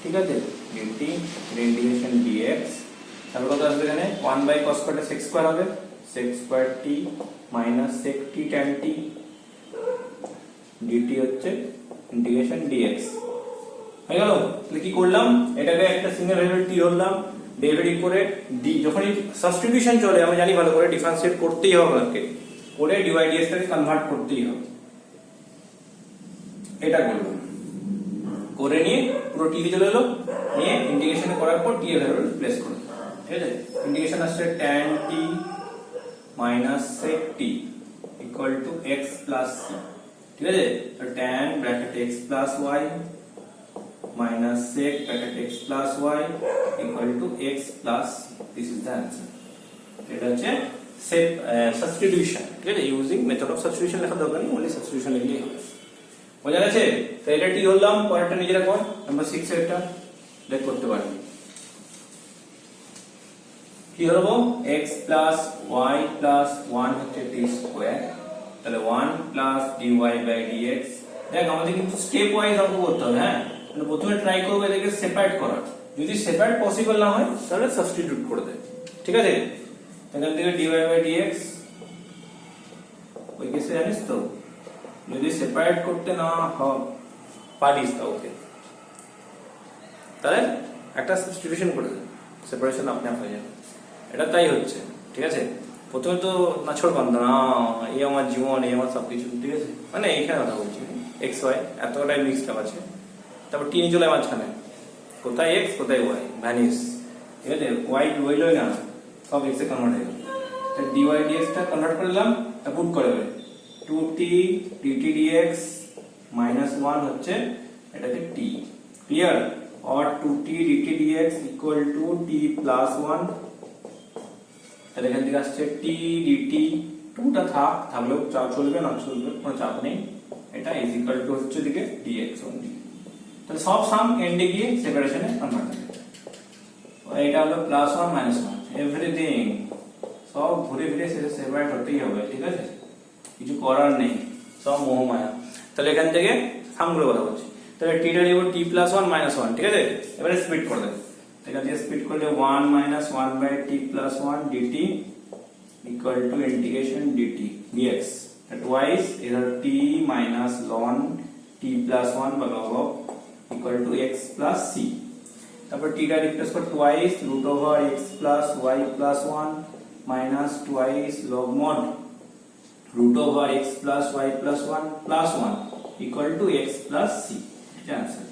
ঠিক আছে? dt ইন্টিগ্রেশন dx, তারপর কত আসবে এখানে 1 by cos square sec square হবে, sec square t minus sec t tan t, dt হচ্ছে ইন্টিগ্রেশন dx। হয়ে গেল? তাহলে কি করলাম, এটাকে একটা সিঙ্গেল ভেরিয়েবল t ধরলাম, ডেরিভেটিভ করে d, যখন সাবস্টিটিউশন চলে আমি জানি ভালো করে ডিফারেন্সিয়েট করতেই হবে আমাকে, করে dy dx টাকে কনভার্ট করতেই হবে। এটা করলাম, করে নিয়ে পুরো t চলে এলো, নিয়ে ইন্টিগ্রেশন করার পর t এর ভ্যালু প্লেস করে, ঠিক আছে? ইন্টিগ্রেশন আসছে tan t minus sec t equal to x plus c, ঠিক আছে? তো tan bracket x plus y minus sec bracket x plus y equal to x plus c. This is the answer. এটা হচ্ছে substitution, ঠিক আছে? Using method of substitution লেখা দরকার নেই, অনলি সাবস্টিটিউশন লিখলেই হবে। বোঝা গেছে? তো এটা টি ধরলাম, পরেরটা নিজেরা কর, নাম্বার 6 এরটা দেখ করতে পারবি। কি ধরবো? x plus y plus 1 হচ্ছে t স্কয়ার, তাহলে 1 plus dy by dx। দেখ আমাদের কিন্তু স্টেপ ওয়াইজ অঙ্ক করতে হবে, হ্যাঁ? মানে প্রথমে ট্রাই করব এটাকে সেপারেট করার, যদি সেপারেট পসিবল না হয় তাহলে সাবস্টিটিউট করে দে, ঠিক আছে? এখান থেকে dy by dx ওই কেসে জানিস তো, যদি সেপারেট করতে না পারিস কাউকে, তাহলে একটা সাবস্টিটিউশন করে দে, সেপারেশন আপনি আপ হয়ে যাবে। এটা তাই হচ্ছে, ঠিক আছে? প্রথমে তো নাছড় বান্ধ না, এই আমার জীবন, এই আমার সবকিছু, ঠিক আছে? মানে এইখানে কথা বলছি, এক্স ওয়াই এতটাই মিক্সড আপ আছে, তারপর টি চলে মাঝখানে, কোথায় এক্স কোথায় ওয়াই, ভ্যানিস, ঠিক আছে? ওয়াই রইলই না, সব এক্সে কনভার্ট হয়ে গেল। ডিওয়াই ডিএক্স টা কনভার্ট করলাম, তা পুট করে দেবে 2t dt dx minus 1 হচ্ছে এটাকে t, clear? or 2t dt dx equal to t plus 1, তাহলে এখান থেকে আসছে t dt, 2 টা থাকলেও চাপ চলবে, না চলবে, কোনো চাপ নেই। এটা is equal to হচ্ছে দিকে dx only, তাহলে সব সাম এন্ডে গিয়ে সেপারেশনে কনভার্ট হবে। এটা হলো প্লাস 1 মাইনাস 1, এভরিথিং সব ঘুরে ফিরে শেষে সেপারেট হতেই হবে, ঠিক আছে? কিছু করার নেই, সব মোহমায়া। তাহলে এখান থেকে সামগুলো কথা বলছি, তাহলে t টা লিখব t plus 1 minus 1, ঠিক আছে? এবারে স্প্লিট করে দেব, এখান থেকে স্প্লিট করলে 1 minus 1 by t plus 1 dt equal to integration dt dx, twice either t minus ln t plus 1 by log of equal to x plus c। তারপর t টা replace কর twice root over x plus y plus 1 minus twice log mod root over x plus y plus 1 plus 1 equal to x plus c। এটা answer.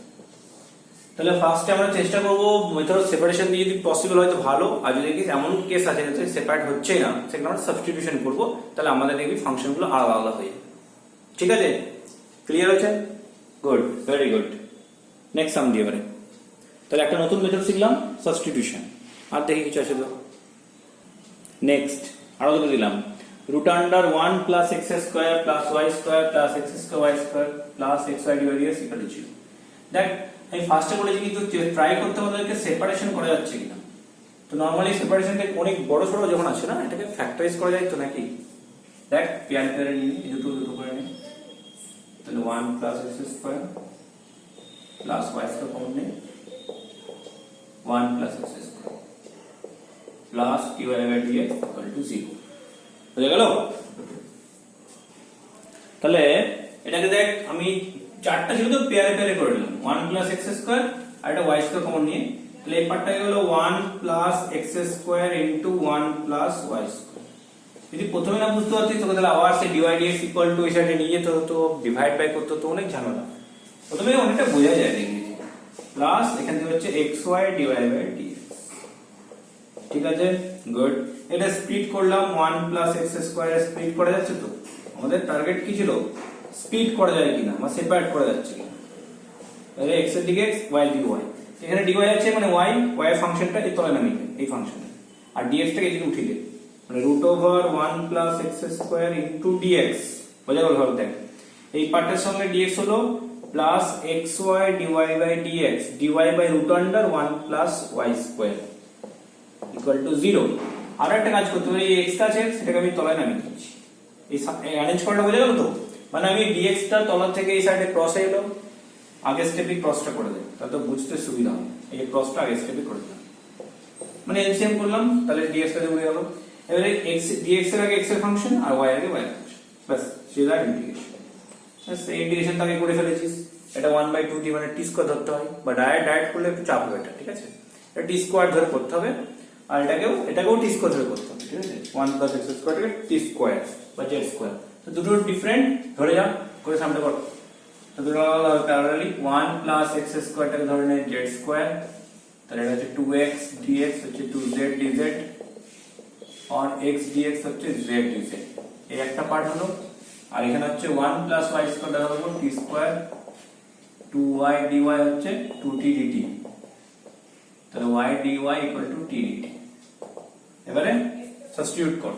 তাহলে ফার্স্টে আমরা চেষ্টা করব method separation দিয়ে, যদি পসিবল হয় তো ভালো, আর যদি কি এমন কেস আছে যে সেপারেট হচ্ছেই না, সেখানে আমরা সাবস্টিটিউশন করব, তাহলে আমাদের দেখবি ফাংশনগুলো আলাদা আলাদা হয়ে যাবে, ঠিক আছে? ক্লিয়ার হয়েছে? Good, very good. নেক্সট সাম দিয়ে এবারে, তাহলে একটা নতুন মেথড শিখলাম সাবস্টিটিউশন, আর দেখি কিছু আছে তো। নেক্সট আরো দুটো দিলাম, root under 1 plus x square plus y square plus x square y square plus xy divided dx equal to 0। দেখ আমি ফার্স্টে বলেছি কিন্তু ট্রাই করতে হবে এটাকে সেপারেশন করা যাচ্ছে কিনা। তো নরমালি সেপারেশনটা অনেক বড় সরো যখন আসে না, এটাকে ফ্যাক্টরাইজ করা যায় তো নাকি? দেখ পেয়ার পেয়ারে নিয়ে দুটো দুটো করে নে, তাহলে 1 plus x square plus y square common নে, 1 plus x square plus dy by dx equal to 0। বুঝে গেল? তাহলে এটাকে দেখ আমি চারটা ছিল তো পেয়ারে পেয়ারে করে দিলাম, 1 plus x square আর এটা y square কমন নিয়ে, তাহলে এই পার্টটা হয়ে গেল 1 plus x square into 1 plus y square। যদি প্রথমে না বুঝতে পারতিস তো তাহলে আবার সে dy dx equal to এই সাইডে নিয়ে যেতে হতো, ডিভাইড বাই করতে হতো, অনেক ঝামেলা। প্রথমে অনেকটা বোঝা যায় দেখবি, প্লাস এখান থেকে হচ্ছে xy dy by dx, ঠিক আছে? গুড। এটা স্প্লিট করলাম, 1 plus x square স্প্লিট করা যাচ্ছে তো? আমাদের টার্গেট কি ছিল? স্প্লিট করা যায় কিনা বা সেপারেট করা যাচ্ছে কিনা। তাহলে x এর দিকে x, y এর দিকে y, এখানে dy আছে মানে y এর ফাংশনটা এই তলায় নামিয়ে এই ফাংশনে, আর dx টাকে এদিকে উঠিয়ে দে, মানে root over 1 plus x square into dx। বোঝা গেল? ভালো দেখ, এই পার্টের সঙ্গে dx হলো plus xy dy by dx, dy by root under 1 plus y square equal to 0। আর একটা কাজ করতে পারি, এই x টা আছে সেটাকে আমি তলায় নামিয়ে দিচ্ছি, এই অ্যারেঞ্জ করাটা বোঝা গেল তো? মানে আমি dx টা তলা থেকে এই সাইডে ক্রস হয়ে গেল, আগের স্টেপে ক্রসটা করে দেব, তাহলে তো বুঝতে সুবিধা হবে। এই ক্রসটা আগের স্টেপে করে দিলাম, মানে এলসিএম করলাম, তাহলে dx টা উড়ে গেল। এবারে x dx এর আগে x এর ফাংশন আর y এর আগে y এর ফাংশন, বাস সিধা ইন্টিগ্রেশন। বাস এই ইন্টিগ্রেশনটা আগে করে ফেলেছিস, এটা 1/2t মানে t স্কয়ার ধরতে হয়, বা ডাইরেক্ট করলে একটু চাপ হবে এটা, ঠিক আছে? এটা t স্কয়ার ধরে করতে হবে, আর এটাকেও t স্কয়ার ধরে করতে হবে, ঠিক আছে? 1 plus x স্কয়ার থেকে t স্কয়ার বা z স্কয়ার, তো দুটো ডিফারেন্ট ধরে যা করে সামনে কর। তো দুটো প্যারালালি 1 plus x স্কয়ার টাকে ধরে নে z স্কয়ার, তাহলে এটা হচ্ছে 2x dx হচ্ছে 2z dz, আর x dx হচ্ছে z dz, এই একটা পার্ট হলো। আর এখানে হচ্ছে 1 plus y স্কয়ার ধরে নেব t স্কয়ার 2y dy হচ্ছে 2t dt, তাহলে y dy equal two t dt। এবারে সাবস্টিটিউট কর,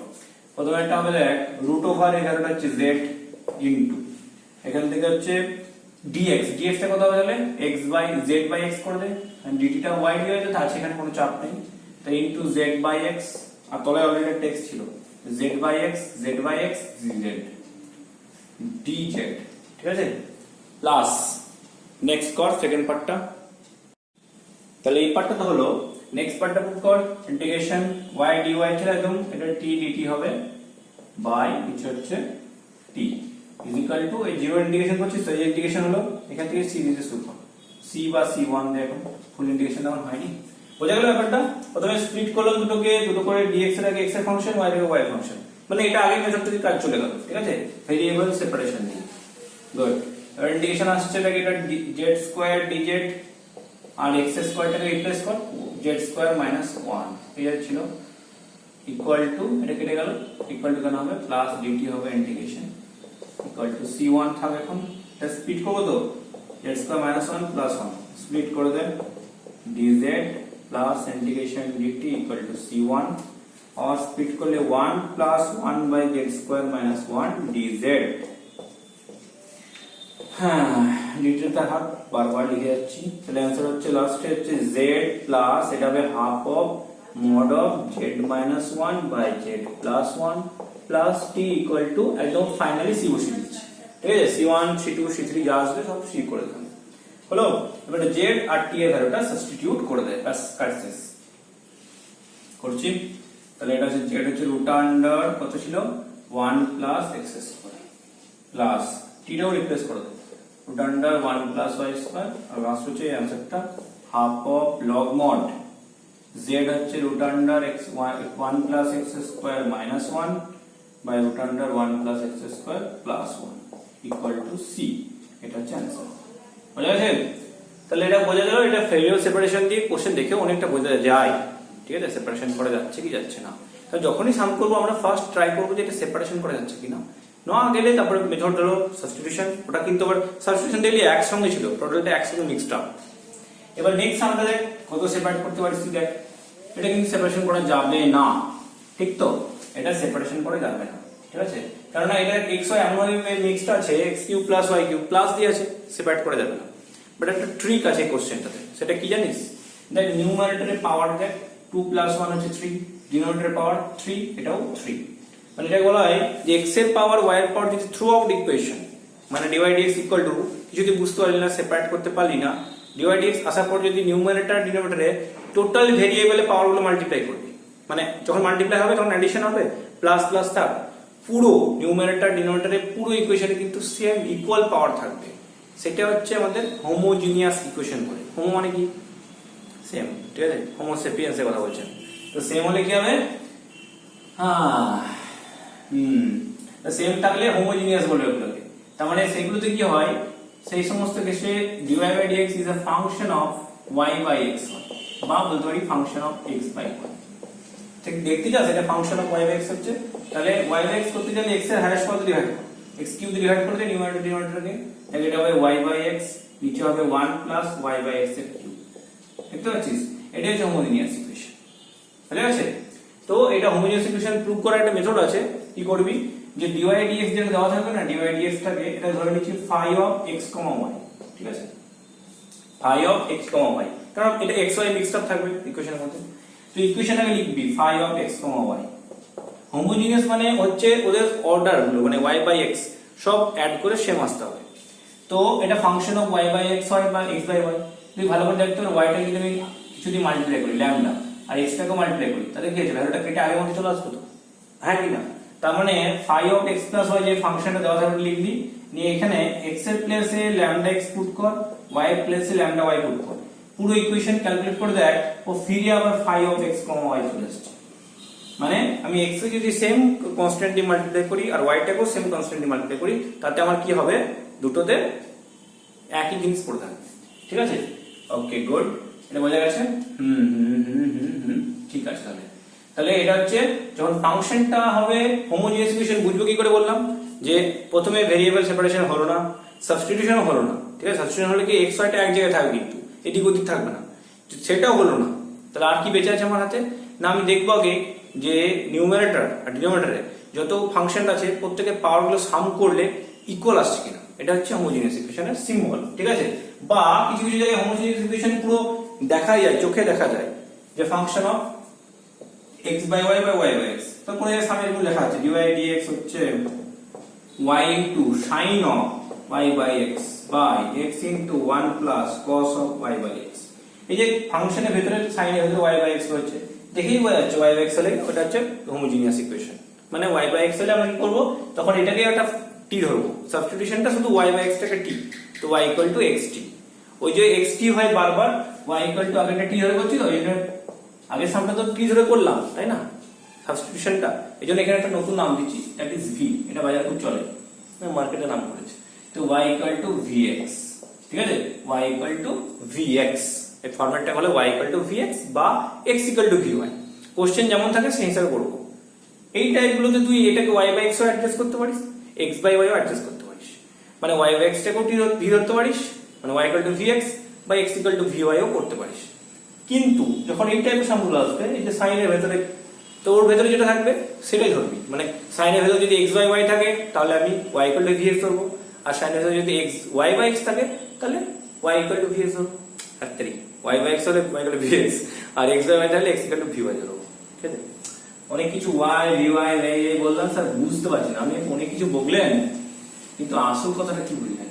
প্রথমে একটা হবে দেখ রুট ওভার এখানে হচ্ছে z ইনটু এখান থেকে হচ্ছে dx, dx টা কত হবে তাহলে x by z by x করে দে, আর dt টা y dy হয়েছে, তার সেখানে কোনো চাপ নেই, তাই ইনটু z বাই x, আর তলায় অলরেডি টেক্সট ছিল z by x dz dz, ঠিক আছে, প্লাস নেক্সট কর সেকেন্ড পার্টটা। তাহলে এই পার্টটা তো হলো, নেক্সট পার্টটা পুট কর, ইন্টিগ্রেশন y dy ছিল একদম, এটা t dt হবে বাই কিছু হচ্ছে t ইজ ইকুয়াল টু, এই জিরো ইন্টিগ্রেশন করছি, তো এই ইন্টিগ্রেশন হলো এখান থেকে c দিতে শুরু কর, c বা c1 দেখো, ফুল ইন্টিগ্রেশন তেমন হয়নি, বোঝা গেল ব্যাপারটা। প্রথমে স্প্লিট করলাম দুটোকে, দুটো করে dx এর আগে x এর ফাংশন, y এর আগে y এর ফাংশন, মানে এটা আগে মেথড থেকে কাজ চলে গেল, ঠিক আছে, ভেরিয়েবল সেপারেশন দিয়ে। গুড, এবার ইন্টিগ্রেশন আসছে এটা z স্কয়ার dz আর x স্কয়ারটাকে রিপ্লেস কর, z স্কয়ার মাইনাস 1 এই ছিল ইকুয়াল টু, এটা কেটে গেল, ইকুয়াল টু কেন হবে প্লাস dt হবে ইন্টিগ্রেশন ইকুয়াল টু c1 থাকবে, এখন এটা স্প্লিট করব তো z স্কয়ার মাইনাস 1 প্লাস 1 স্প্লিট করে দেন dz plus integration dt equal to c1, और स्प्लिट করলে 1 প্লাস 1 বাই z স্কয়ার মাইনাস 1 dz। হ্যাঁ dt টা হাফ বারবার লিখে যাচ্ছি, তাহলে आंसर হচ্ছে লাস্টে হচ্ছে z প্লাস এটা হবে half of mod of z minus 1 by z plus 1 plus t equal to, একদম ফাইনালি c বসিয়ে দিচ্ছি, ঠিক আছে, c1 c2 c3 যা আসবে সব c করে দেন, হলো। এবারে z আর t এর ভ্যালুটা সাবস্টিটিউট করে দেয়, বাস কাজ শেষ করছি। তাহলে এটা হচ্ছে z হচ্ছে রুট আন্ডার কত ছিল 1 plus x square plus t টাও রিপ্লেস করে দেব root under 1 plus y square, আর লাস্ট হচ্ছে এই आंसरটা half of log mod z হচ্ছে root under x 1 plus x square minus 1 by root under 1 plus x square plus 1 equal to c, এটা হচ্ছে आंसर, বোঝা গেছে। তাহলে এটা বোঝা গেল, এটা ভেরিয়েবল সেপারেশন দিয়ে কোশ্চেন দেখে অনেকটা বোঝা যায়, ঠিক আছে, সেপারেশন করা যাচ্ছে কি যাচ্ছে না। তাহলে যখনই সাম করব আমরা ফার্স্ট ট্রাই করব যে এটা সেপারেশন করা যাচ্ছে কিনা, না গেলে তারপরে মেথড হলো সাবস্টিটিউশন, ওটা কিন্তু আবার সাবস্টিটিউশন দিলে একসঙ্গে ছিল, টোটালটা একসঙ্গে মিক্সড আপ। এবার নেক্সট আমরা দেখ কত সেপারেট করতে পারছি, দেখ এটা কিন্তু সেপারেশন করা যাবে না, ঠিক তো, এটা সেপারেশন করা যাবে না, ঠিক আছে, কারণ এটা x y এমন ভাবে মিক্সড আছে, x cube plus y cube plus দিয়ে আছে, সেপারেট করা যাবে না। বাট একটা ট্রিক আছে কোশ্চেনটাতে, সেটা কি জানিস, দেখ নিউমারেটরে পাওয়ার দেখ 2 প্লাস 1 হচ্ছে 3, ডিনোমিনেটরে পাওয়ার 3, এটাও 3, মানে এটা বলা হয় যে x এর পাওয়ার y এর পাওয়ার যদি থ্রু আউট ইকুয়েশন, মানে dy dx ইকুয়াল টু, যদি বুঝতে পারলি না সেপারেট করতে পারলি না, dy dx আসার পর যদি নিউমারেটর ডিনোমিনেটরে টোটাল ভেরিয়েবলের পাওয়ারগুলো মাল্টিপ্লাই করবি, মানে যখন মাল্টিপ্লাই হবে তখন অ্যাডিশন হবে, প্লাস প্লাস থাক, পুরো নিউমারেটর ডিনোমিনেটরে পুরো ইকুয়েশনে কিন্তু সেম ইকুয়াল পাওয়ার থাকবে, সেটা হচ্ছে আমাদের হোমোজিনিয়াস ইকুয়েশন বলে। হোমো মানে কি সেম, ঠিক আছে, হোমো সেপিয়েন্সের কথা বলছেন, তো সেম হলে কি হবে, সেম থাকলে হোমোজিনিয়াস বলে ওগুলোকে। তার মানে সেগুলোতে কি হয়, সেই সমস্ত ক্ষেত্রে dy by dx is a function of y by x বা বলতে পারি function of x by y, ঠিক দেখতে চাস এটা function of y by x হচ্ছে, তাহলে y by x করতে গেলে x এর হাইয়েস্ট কত ডিভাইড করব, x কিউব দিয়ে ডিভাইড করে দে নিউমারেটর ডিনোমিনেটরকে, তাহলে এটা হবে y by x, নিচে হবে 1 প্লাস y by x এর কিউব, দেখতে পাচ্ছিস, এটা হচ্ছে হোমোজিনিয়াস ইকুয়েশন, বুঝা গেছে। তো এটা হোমোজিনিয়াস ইকুয়েশন প্রুভ করার একটা মেথড আছে, কি করবি, যে dy dx যেটা দেওয়া থাকবে না, dy dx টাকে এটা ধরে নিচ্ছি phi of x, y, ঠিক আছে, phi of x, y, কারণ এটা x y মিক্সড আপ থাকবে ইকুয়েশনের মধ্যে, তো ইকুয়েশনটাকে লিখবি phi of x, y। Homogeneous মানে হচ্ছে ওদের অর্ডার গুলো, মানে y by x সব অ্যাড করে সেম আসতে হবে, তো এটা function of y by x হয় বা x by y, তুই ভালো করে দেখতে হবে, y টা যদি আমি কিছু দিয়ে মাল্টিপ্লাই করি ল্যামডা, আর x টাকে মাল্টিপ্লাই করি, তাহলে কি হচ্ছে ভ্যালুটা কেটে আগের মতো চলে আসবে, তো হ্যাঁ কি না, তার মানে phi of x plus y যে ফাংশনটা দেওয়া থাকবে লিখবি, নিয়ে এখানে x এর প্লেসে lambda x পুট কর, y এর প্লেসে lambda y পুট কর, পুরো ইকুয়েশন ক্যালকুলেট করে দেখ, ও ফিরে আবার phi of x, y চলে আসছে, মানে আমি x কে যদি সেম কনস্ট্যান্ট দিয়ে মাল্টিপ্লাই করি আর y টাকেও সেম কনস্ট্যান্ট দিয়ে মাল্টিপ্লাই করি, তাতে আমার কি হবে, দুটোতে একই জিনিস পড়ে থাকবে, ঠিক আছে, ওকে গুড, এটা বোঝা গেছে, ঠিক আছে। তাহলে তাহলে এটা হচ্ছে যখন ফাংশনটা হবে হোমোজিনিয়াস ইকুয়েশন, বুঝবো কি করে বললাম, যে প্রথমে ভেরিয়েবল সেপারেশন হলো না, সাবস্টিটিউশনও হলো না, ঠিক আছে। সাবস্টিটিউশন হলে কি এক্স ওয়াইটা এক জায়গায় থাকবে, কিন্তু এদিক ওদিক থাকবে না, সেটাও হলো না। তাহলে আর কি বেঁচে আছে আমার হাতে, না আমি দেখবো আগে যে নিউমারেটর আর ডিনোমিনেটরে যত ফাংশন আছে প্রত্যেকের পাওয়ারগুলো সাম করলে ইকুয়াল আসছে কিনা, এটা হচ্ছে হোমোজিনিয়াস ইকুয়েশনের সিম্বল, ঠিক আছে। বা কিছু কিছু জায়গায় হোমোজিনিয়াস ইকুয়েশন পুরো দেখা যায়, চোখে দেখা যায়, যে function of x by y by y by x, তো কোন জায়গায় সামনে এগুলো লেখা আছে dy dx হচ্ছে y into sin of y by x by x into 1 plus cos of y by x। এই যে ফাংশনের ভিতরে sin এর ভিতরে y বাই x রয়েছে, দেখেই বোঝা যাচ্ছে y বাই x হলে ওটা হচ্ছে হোমোজিনিয়াস ইকুয়েশন। মানে y বাই x হলে আমরা কি করব, তখন এটাকে একটা t ধরবো, সাবস্টিটিউশনটা শুধু y বাই x টাকে t, তো y ইকুয়াল টু xt। ওই যে xt হয় বারবার, y ইকুয়াল টু আগেটা t ধরে করছি, তো এটা আগের সামটা তো t ধরে করলাম, তাই না সাবস্টিটিউশনটা। এইজন্য এখানে একটা নতুন নাম দিচ্ছি, দ্যাট ইজ v, এটা বাজারে খুব চলে, মার্কেটে নাম করেছে। তো y ইকুয়াল টু vx, ঠিক আছে, y ইকুয়াল টু vx, এই ফরম্যাটটা হলো y ইকুয়াল টু vx বা x equal to vy। Question যেমন থাকে সেই হিসাবে করব। এই টাইপগুলোতে তুই এটাকে y বাই x ও অ্যাডজাস্ট করতে পারিস, x বাই y ও অ্যাডজাস্ট করতে পারিস, মানে y বাই x টাকেও v ধরতে পারিস, মানে y ইকুয়াল টু vx বা x ইকুয়াল টু vy ও করতে পারিস। কিন্তু যখন এই টাইপের সামগুলো আসবে, এই যে সাইনের ভেতরে, তো ওর ভেতরে যেটা থাকবে সেটাই ধরবি। মানে সাইনের ভেতরে যদি x বাই y থাকে তাহলে আমি y ইকুয়াল টু vx ধরবো, আর সাইনের ভেতরে যদি y বাই x থাকে তাহলে y ইকুয়াল টু vx ধরবো। আর y বাই x হলে y ইকুয়াল টু vx, আর x বাই y তাহলে x ইকুয়াল টু vy ধরবো, ঠিক আছে। অনেক কিছু y vy এই বললাম স্যার, বুঝতে পারছি না, আমি অনেক কিছু বললেন কিন্তু আসল কথাটা কি বুঝলেন।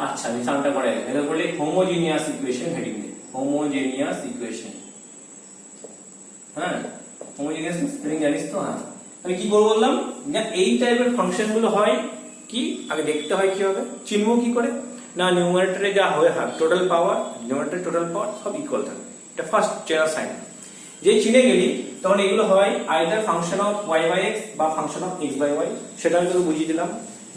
আচ্ছা আমি সামটা করে এটা বলি হোমোজিনিয়াস ইকুয়েশন হেডিং দিয়ে, হোমোজেনিয়াস ইকুয়েশন। হ্যাঁ, হোমোজেনিয়াস স্পেলিং জানিস তো? হ্যাঁ, আমি কি করব বললাম, না এই টাইপের ফাংশন গুলো হয় কি, আগে দেখতে হয় কি হবে, চিনবো কি করে, না নিউমারেটরে যা হয় টোটাল পাওয়ার, ডিনোমিনেটরে টোটাল পাওয়ার সব ইকুয়াল থাকে, এটা ফার্স্ট চেনার সাইন। যে চিনে গেলি তখন এগুলো হয় either function of y by x বা function of x by y, সেটা আমি তোকে বুঝিয়ে দিলাম।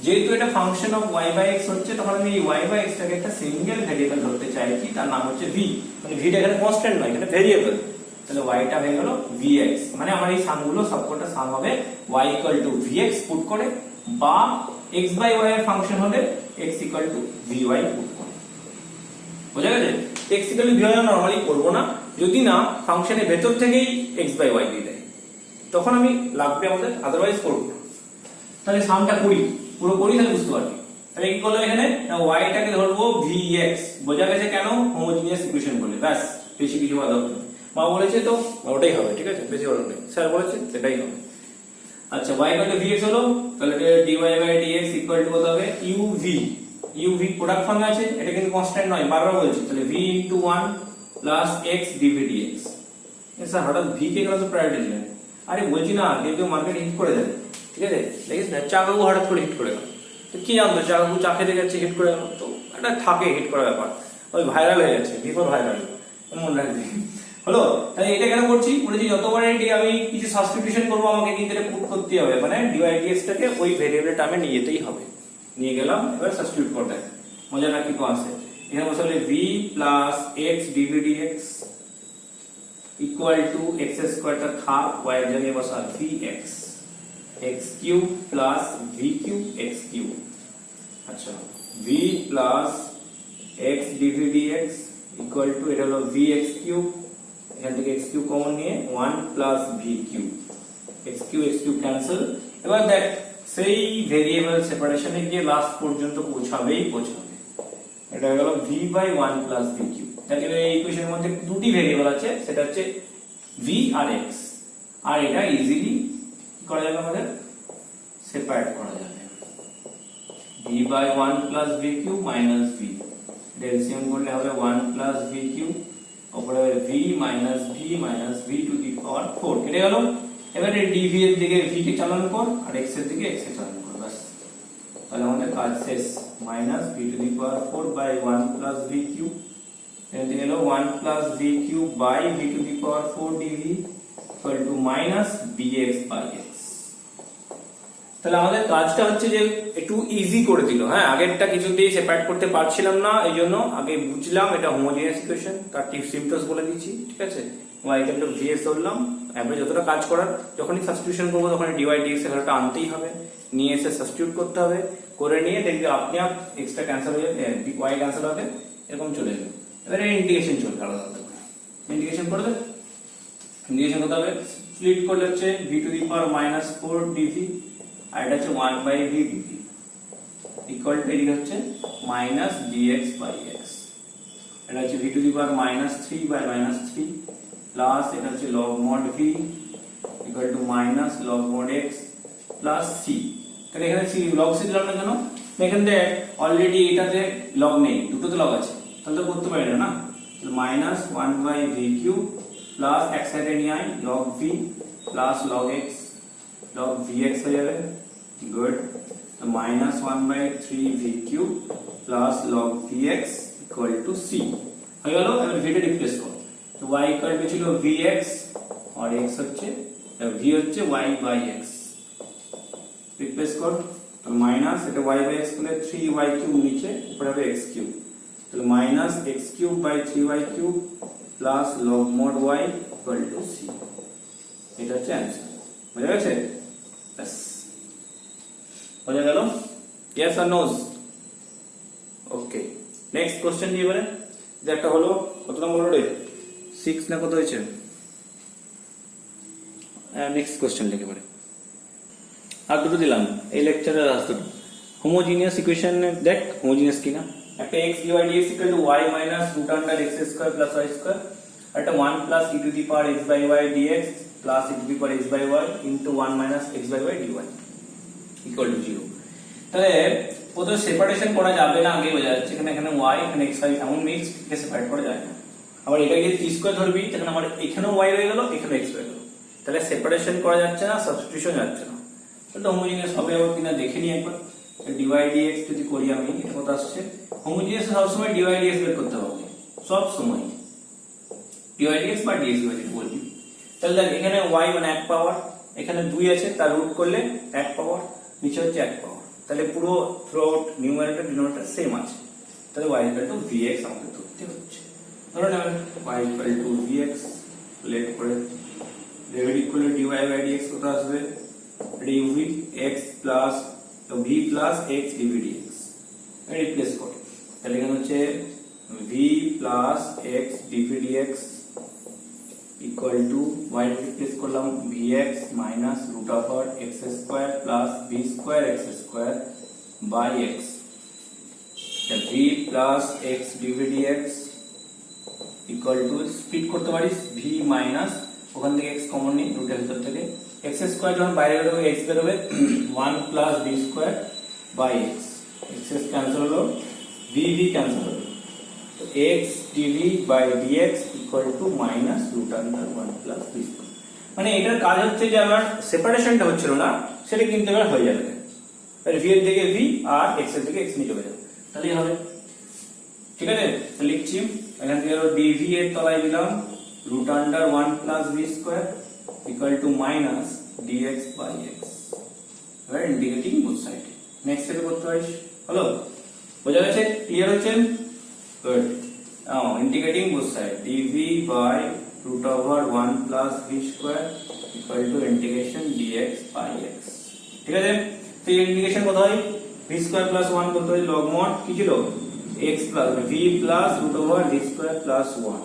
যেহেতু এটা function of y by x হচ্ছে, তখন আমি এই y বাই x টাকে একটা সিঙ্গেল ভেরিয়েবল ধরতে চাইছি, তার নাম হচ্ছে v, মানে v টা এখানে কনস্ট্যান্ট নয়, এখানে ভেরিয়েবল। তাহলে y টা হয়ে গেল vx, মানে আমার এই সামগুলো সবকটা সাম হবে y equal to vx put করে, বা x বাই y এর ফাংশন হলে x equal to vy put করে। বোঝা গেছে? x equal to vy normally করব না, যদি না ফাংশনের ভেতর থেকেই x বাই y দিয়ে দেয়, তখন আমি লাগবে আমাদের, আদারওয়াইজ করব না। তাহলে সামটা করি, পুরো করি, তাহলে বুঝতে পারবি। তাহলে কি করলাম এখানে, না y টাকে ধরবো vx, বোঝা গেছে কেন, হোমোজিনিয়াস ইকুয়েশন বলে, ব্যাস, বেশি কিছু বলা দরকার নেই। মা বলেছে তো ওটাই হবে, ঠিক আছে, বেশি বলা নেই, স্যার বলেছে সেটাই হবে। আচ্ছা y ইকুয়াল টু vx হলো, তাহলে dy by dx equal to কত হবে, uv প্রোডাক্ট ফর্মে আছে, এটা কিন্তু কনস্ট্যান্ট নয়, বারবার বলছি। তাহলে v into 1 plus x dv dx। Sir হঠাৎ v কে কেন তো প্রায়োরিটি দিলেন? আরে বলছি না, কেউ মার্কেট হিট করে দেয়, ঠিক আছে, দেখিস না চা কাকু হঠাৎ করে হিট করে গেল, তো কি জানতো চা কাকু চা খেতে গেছে হিট করে গেল, তো এটা থাকে হিট করার ব্যাপার, ওই ভাইরাল হয়ে গেছে, বিফোর ভাইরাল, মনে রাখবি হলো। তাহলে এটা কেন করছি, বলেছি যতবার আমি কিছু সাবস্টিটিউশন করবো আমাকে কিন্তু এটা পুট করতে হবে, মানে dy dx টাকে ওই ভেরিয়েবল টার্মে নিয়ে যেতেই হবে। নিয়ে গেলাম, এবার সাবস্টিটিউট করতে হবে, মজা না কি তো আছে। এখানে বসালে v plus x dv dx equal two x square টা থাক, y এর জায়গায় বসা vx, x cube plus v cube x cube. আচ্ছা v plus x dv dx equal two, এটা হলো vx কিউব, এখান থেকে x কিউব কমন নিয়ে 1 plus v cube, x cube cancel. এবার দেখ সেই ভেরিয়েবল সেপারেশনে গিয়ে লাস্ট পর্যন্ত পৌঁছাবে। এটা হলো v by 1 plus v cube. দেখেন এই ইকুয়েশনের মধ্যে দুটি ভেরিয়েবল আছে, সেটা হচ্ছে v আর x, আর এটা ইজিলি করা যাবে, আমাদের সেপারেট করা যাবে, v by 1 plus v cube minus v, LCM করলে হবে 1 প্লাস v কিউব, উপরে v minus v to the power 4 কেটে গেল। এবারে dv এর দিকে v কে চালান কর, আর x এর দিকে x কে চালান কর, বাস, তাহলে আমাদের কাজ শেষ। Minus v to the power 4 by 1 plus v cube, এর দিকে হলো 1 plus v cube by v to the power 4 dv equal to minus bx by x। তাহলে আমাদের কাজটা হচ্ছে যে একটু ইজি করে দিল। হ্যাঁ, আগেরটা কিছুতেই সেপারেট করতে পারছিলাম না, এই জন্য আগে বুঝলাম এটা হোমোজিনিয়াস ইকুয়েশন, তার টিপস সিমটমস বলে দিচ্ছি, ঠিক আছে। y ইকুয়াল টু vx ধরলাম, এবারে যতটা কাজ করার, যখনই সাবস্টিটিউশন করবো তখন dy dx এর ভ্যালুটা আনতেই হবে, নিয়ে এসে সাবস্টিটিউট করতে হবে, করে নিয়ে দেখবে আপনি এক্সট্রা ক্যান্সেল হয়ে যাবে, ওয়াই ক্যান্সেল হবে, এরকম চলে যাবে। এবারে ইন্টিগ্রেশন চলবে আলাদা আলাদা করে। ইন্টিগ্রেশন করবে, ইন্টিগ্রেশন করতে হবে, স্প্লিট করলে হচ্ছে V to the power minus 4 dv, আর এটা হচ্ছে 1 by V dv equal to এদিকে হচ্ছে মাইনাস ডিএক্স বাই এক্স। এটা হচ্ছে V to the power minus 3 by minus 3 plus এটা হচ্ছে log mod V equal to minus log mod X plus C. তাহলে এখানে সি লগ সি দিলাম না কেন? এখানে অলরেডি এটাতে লগ নেই, দুটোতে লগ আছে, তাহলে তো করতে পারি না। Minus 1 by v cube plus এক সাইডে নিয়ে আই log v plus log x, log v x হয়ে যাবে, good. Minus 1 by 3 v cube plus log v x equal to c হয়ে গেল। এবার ভিটা রিপ্লেস করো, তো y ইকুয়াল টু ছিল ভি এক্স আর x হচ্ছে ভি হচ্ছে y বাই এক্স, রিপ্লেস কর, তো মাইনাস এটা y বাই এক্স করলে 3y কিউব নিচে উপরে হবে x কিউব, তাহলে minus x cube by 3y cube plus log mod y equal to c। এটা হচ্ছে অ্যানসার, বুঝা গেছে? ব্যাস বোঝা গেল? ইয়েস আর নোজ? ওকে, নেক্সট কোশ্চেন দিয়ে এবারে যে একটা হলো, কত নম্বর হলো রে? 6 না কত হয়েছে? নেক্সট কোশ্চেন লিখে এবারে আর দুটো দিলাম এই লেকচারের আসতো। হোমোজিনিয়াস ইকুয়েশন দেখ হোমোজিনিয়াস কিনা। একটা x dy dx equal to y minus root under x square plus y square, একটা 1 plus e to the power x by y dx plus e to the power x by y into 1 minus x by y dy equal to 0। তাহলে প্রথমে separation করা যাবে না, আগে বোঝা যাচ্ছে। এখানে এখানে y এখানে x y এমন মিক্স কে সেপারেট করা যায় না। আবার এটা যদি t স্কয়ার ধরবি তখন আমার এখানেও y হয়ে গেল এখানেও x হয়ে গেল, তাহলে সেপারেশন করা যাচ্ছে না, সাবস্টিটিউশন যাচ্ছে না। তাহলে হোমোজিনিয়াস হবে আবার কিনা দেখে নিই একবার। dy dx যদি করি আমি, এটা কত আসছে? হোমোজিনিয়াস সব সময় dy dx বের করতে হবে, সব সময় dy dx বা dx by যেটা বলবি। তাহলে দেখ এখানে y মানে 1 পাওয়ার, এখানে 2 আছে তার রুট করলে 1 পাওয়ার, নিচে হচ্ছে 1 পাওয়ার, তাহলে পুরো থ্রুআউট নিউমারেটর ডিনোমিনেটর সেম আছে। তাহলে y ইকুয়াল টু vx আমাদের ধরতে হচ্ছে। ধরুন y ইকুয়াল টু vx, লেট করে ডেরিভেটিভ করলে dy by dx কত আসবে? dv x plus v plus x dv dx replace কর, তাহলে এখানে হচ্ছে v plus x dv dx equal to y replace করলাম vx minus root over x square plus v square x square by x, তাহলে v plus x dv dx equal to split করতে পারিস v minus ওখান থেকে x common নিই রুটের ভিতর থেকে, x স্কয়ার যখন বাইরে বের হবে x বের হবে 1 plus v square by x, x cancel হলো, v ক্যান্সেল হলো, তো x dv by dx equal to minus root under 1 plus v square. মানে এটার কাজ হচ্ছে যে আমার সেপারেশনটা হচ্ছিল না, সেটা কিন্তু এবার হয়ে যাবে। তাহলে v এর থেকে v আর x এর থেকে x নিয়ে চলে যাবে, তাহলেই হবে। ঠিক আছে, লিখছি এখান থেকে হলো dv এর তলায় দিলাম root under 1 plus v square equal to minus dx by x, এবার integrating both side. Next step করতে পারিস, হলো? বোঝা গেছে? ক্লিয়ার হচ্ছে? Good. Integrating both side dv by root over 1 plus v square equal to integration dx by x। ঠিক আছে, তো এই ইন্টিগ্রেশন কত হয়? v স্কয়ার প্লাস 1 কত হয়? লগ মড কি ছিল? x plus v plus root over v square plus 1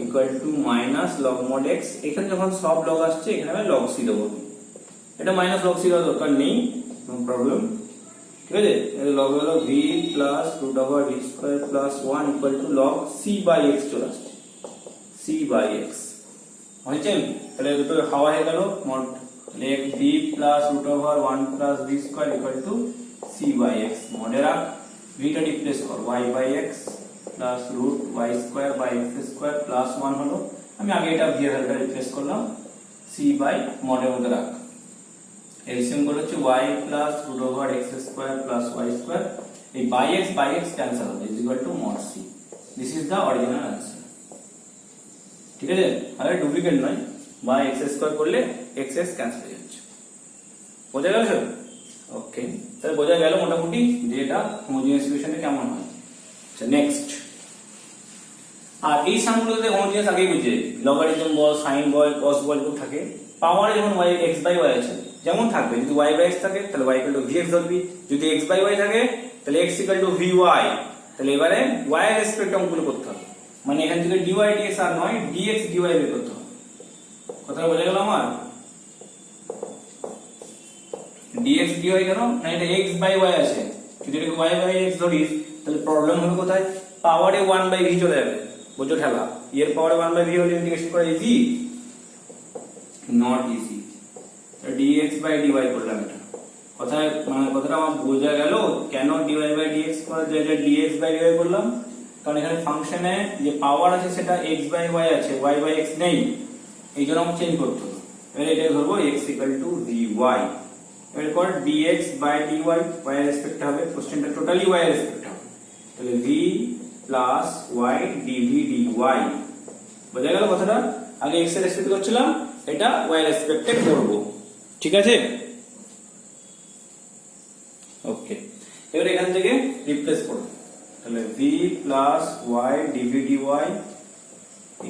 equal to minus log mod x। এখানে যখন সব লগ আসছে এখানে আমি লগ c দেবো, এটা মাইনাস লগ c দেওয়ার দরকার নেই, নো প্রবলেম। ঠিক আছে, লগ হলো v plus root over v square plus 1 equal to log c by x চলে আসছে, c বাই x হয়েছে। তাহলে দুটো হাওয়া হয়ে গেল মোট, লেখ v plus root over 1 plus v square equal to c by x, মনে রাখ v টা রিপ্লেস কর y by x plus root y square by x square plus 1 হলো। আমি আগে এটা v এর ভ্যালুটা রিপ্লেস করলাম, c বাই মডের মধ্যে রাখ, এলসিএম করে হচ্ছে y plus root over x square plus y square, এই বাই x ক্যান্সেল হবে, is equal to mod c। This is the original answer. ঠিক আছে, আরে ডুপ্লিকেট নয়, বাই x স্কয়ার করলে x ক্যান্সেল হয়ে যাচ্ছে। বোঝা গেল? ওকে, তাহলে বোঝা গেল মোটামুটি যে এটা হোমোজিনিয়াস ইকুয়েশনে কেমন হয়। আচ্ছা নেক্সট, আর এই সামগুলোতে হোমোজিনিয়াস আগেই বুঝে, লগারিদম বল, সাইন বল, কস বল এগুলো থাকে, পাওয়ারে যখন y x বাই y আছে যেমন থাকবে, যদি y বাই x থাকে তাহলে y ইকুয়াল টু vx ধরবি, যদি x বাই y থাকে তাহলে x ইকুয়াল টু vy। তাহলে এবারে y এর রেসপেক্টে অঙ্কগুলো করতে হবে, মানে এখান থেকে dy dx আর নয় dx dy বের করতে হবে। কথা বোঝা গেল আমার? dx dy কেন না, এটা x বাই y আছে, যদি এটাকে y বাই x ধরিস তাহলে প্রবলেম হবে কোথায়, পাওয়ারে 1 বাই v চলে যাবে, বুঝছো ঠেলা। এর পাওয়ারে 1 বাই v হলে ইন্টিগ্রেশন করা easy? Not easy. dx by dy করলাম, এটা কথায় মানে কথাটা আমার বোঝা গেল কেন dy বাই dx করা যায়, dx বাই dy করলাম কারণ এখানে ফাংশনে যে পাওয়ার আছে সেটা x বাই y আছে, y বাই x নেই, এই জন্য আমাকে চেঞ্জ করতে হবে। এবারে এটা ধরবো x ইকুয়াল টু vy, এবারে কর dx বাই dy y এর রেসপেক্ট হবে, কোশ্চেনটা টোটালি y এর রেসপেক্ট হবে, তাহলে v plus y dv dy। বোঝা গেল কথাটা? আগে x এর রেসপেক্ট করছিলাম, এটা y এর রেসপেক্টে করব, ঠিক আছে? ওকে, এবারে এখান থেকে রিপ্লেস করব, তাহলে v plus y dv dy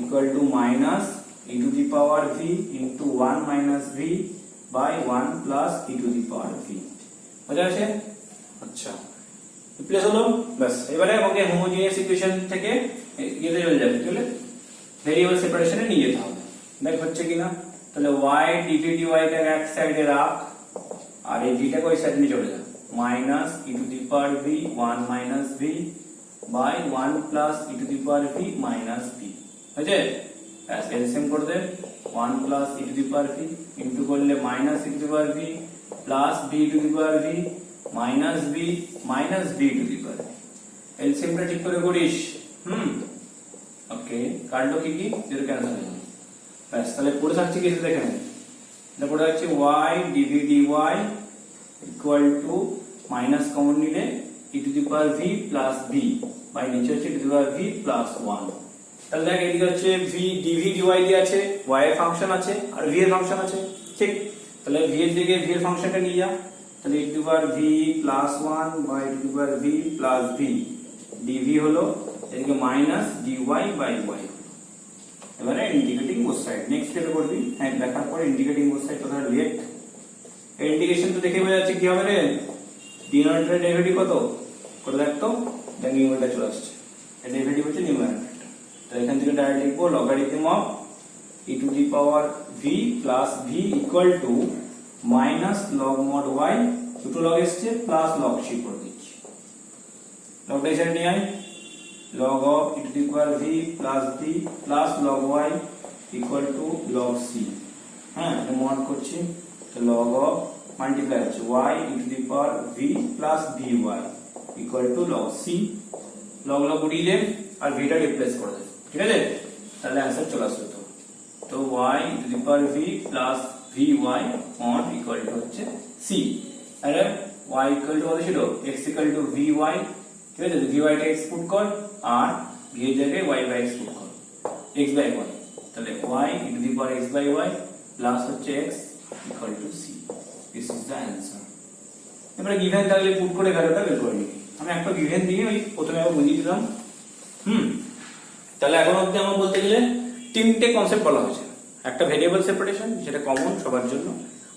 equal to minus e to the power v into 1 minus v by 1 plus e to the power v। বোঝা গেছে? আচ্ছা, রিপ্লেস হলো, বাস। এবারে আমাকে হোমোজিনিয়াস ইকুয়েশন থেকে ইয়েতে চলে যাবে, চলে ভেরিয়েবল সেপারেশনে নিয়ে যেতে হবে। দেখ হচ্ছে কিনা, তাহলে y dv dy কে এক সাইডে রাখ আর এই v টাকে ওই সাইডে নিয়ে চলে যা, minus e to the power v 1 minus v by 1 plus e to the power v minus v। বুঝলে? এলসিএম করে দে, 1 plus e to the power v into করলে minus e to the power v plus v to the power v minus v minus v to the power v। এলসিএমটা ঠিক করে করিস। ওকে, কাটলো কি কি, যেটা ক্যান্সেল হয়ে যাবে। ব্যাস, তাহলে পড়ে থাকছে কি সেটা দেখে নে। এটা পড়ে থাকছে y dv dy equal to minus common নিলে e to the power v plus v by নিচে হচ্ছে e to the power v plus 1। তাহলে দেখ এদিকে হচ্ছে v dv dy দিয়ে আছে, y এর ফাংশন আছে আর v এর ফাংশন আছে, ঠিক? তাহলে v এর দিকে v এর ফাংশনটা নিয়ে যা, তাহলে e to the power v plus 1 by e to the power v plus v dv হলো এদিকে মাইনাস dy বাই y। এবারে ইন্টিগ্রেটিং বোথ সাইড, নেক্সট স্টেপে করবি। হ্যাঁ, দেখার পরে ইন্টিগ্রেটিং বোথ সাইড কথা লেট। ইন্টিগ্রেশন তো দেখে বোঝা যাচ্ছে কি হবে রে, ডিনোমিনেটর ডেরিভেটিভ কত করে দেখ তো, দেখ নিউমারেটর চলে আসছে, এর ডেরিভেটিভ হচ্ছে নিউমারেটর। তো এখান থেকে ডাইরেক্ট লিখবো logarithm of e to the power v plus v equal to minus log mod y, দুটো লগ এসছে প্লাস লগ c করে দিচ্ছি, লগটা এসে নিয়ে আয়, log of e to the power v plus v plus log y equal to log c। হ্যাঁ, এটা mod করছি, তো log of মাল্টিপ্লাই হচ্ছে y e to the power v plus vy equal to log c। log log উড়িয়ে দে আর v টা replace করে দে, ঠিক আছে? তাহলে आंसर চলে আসবে। তো y e to the power v plus vy on equal to হচ্ছে c। আরে y equal to কত ছিল, x equal to vy, ঠিক আছে? vy টা x পুট কর আর v এর জায়গায় y বাই x পুট কর, x বাই y, তাহলে y e to the power x by y plus হচ্ছে x equal to c। This is the answer. এবারে গিভেন থাকলে পুট করে ভ্যালুটা বের করে নিবি। আমি একটা গিভেন দিয়ে ওই প্রথমে আবার বুঝিয়ে দিলাম। তাহলে এখন অবধি আমার বলতে গেলে তিনটে কনসেপ্ট বলা হয়েছে, একটা ভেরিয়েবল সেপারেশন যেটা কমন সবার জন্য,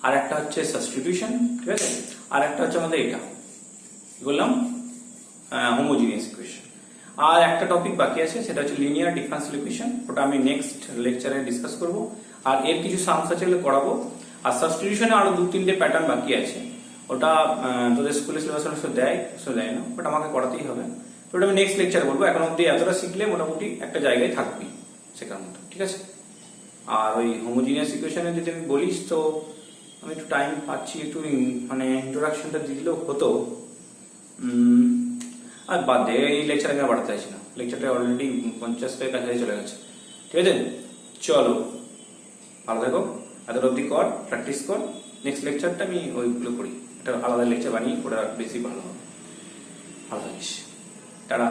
আর একটা হচ্ছে সাবস্টিটিউশন, ঠিক আছে, আর একটা হচ্ছে আমাদের এটা কি বললাম হোমোজিনিয়াস ইকুয়েশন। আর একটা টপিক বাকি আছে সেটা হচ্ছে লিনিয়ার ডিফারেন্সিয়াল ইকুয়েশন, ওটা আমি নেক্সট লেকচারে ডিসকাস করব। আর এর কিছু সামস আছে এগুলো করাবো। আর সাবস্টিটিউশনে আরো 2-3টে প্যাটার্ন বাকি আছে, ওটা তোদের স্কুলের সিলেবাস অনুসারে দেয় না, বাট আমাকে করাতেই হবে। তো ওটা আমি নেক্সট লেকচারে বলবো। এখন অব্দি এতটা শিখলে মোটামুটি একটা জায়গায় থাকবি শেখার মতো, ঠিক আছে? আর ওই হোমোজিনিয়াস ইকুয়েশনে যদি আমি বলিস তো আমি একটু টাইম পাচ্ছি, একটু মানে ইন্ট্রোডাকশনটা দিয়ে দিলেও হতো। আর বাদ দে, এই লেকচার আমি বাড়াতে চাইছি না, লেকচারটা অলরেডি 50 কাছাকাছি চলে গেছে, ঠিক আছে? চলো, ভালো থাকো, এত অব্দি কর, প্র্যাকটিস কর। নেক্সট লেকচারটা আমি ওইগুলো করি, একটা আলাদা লেকচার বানিয়ে ওটা বেশি ভালো হবে। ভালো থাকিস, টাটা।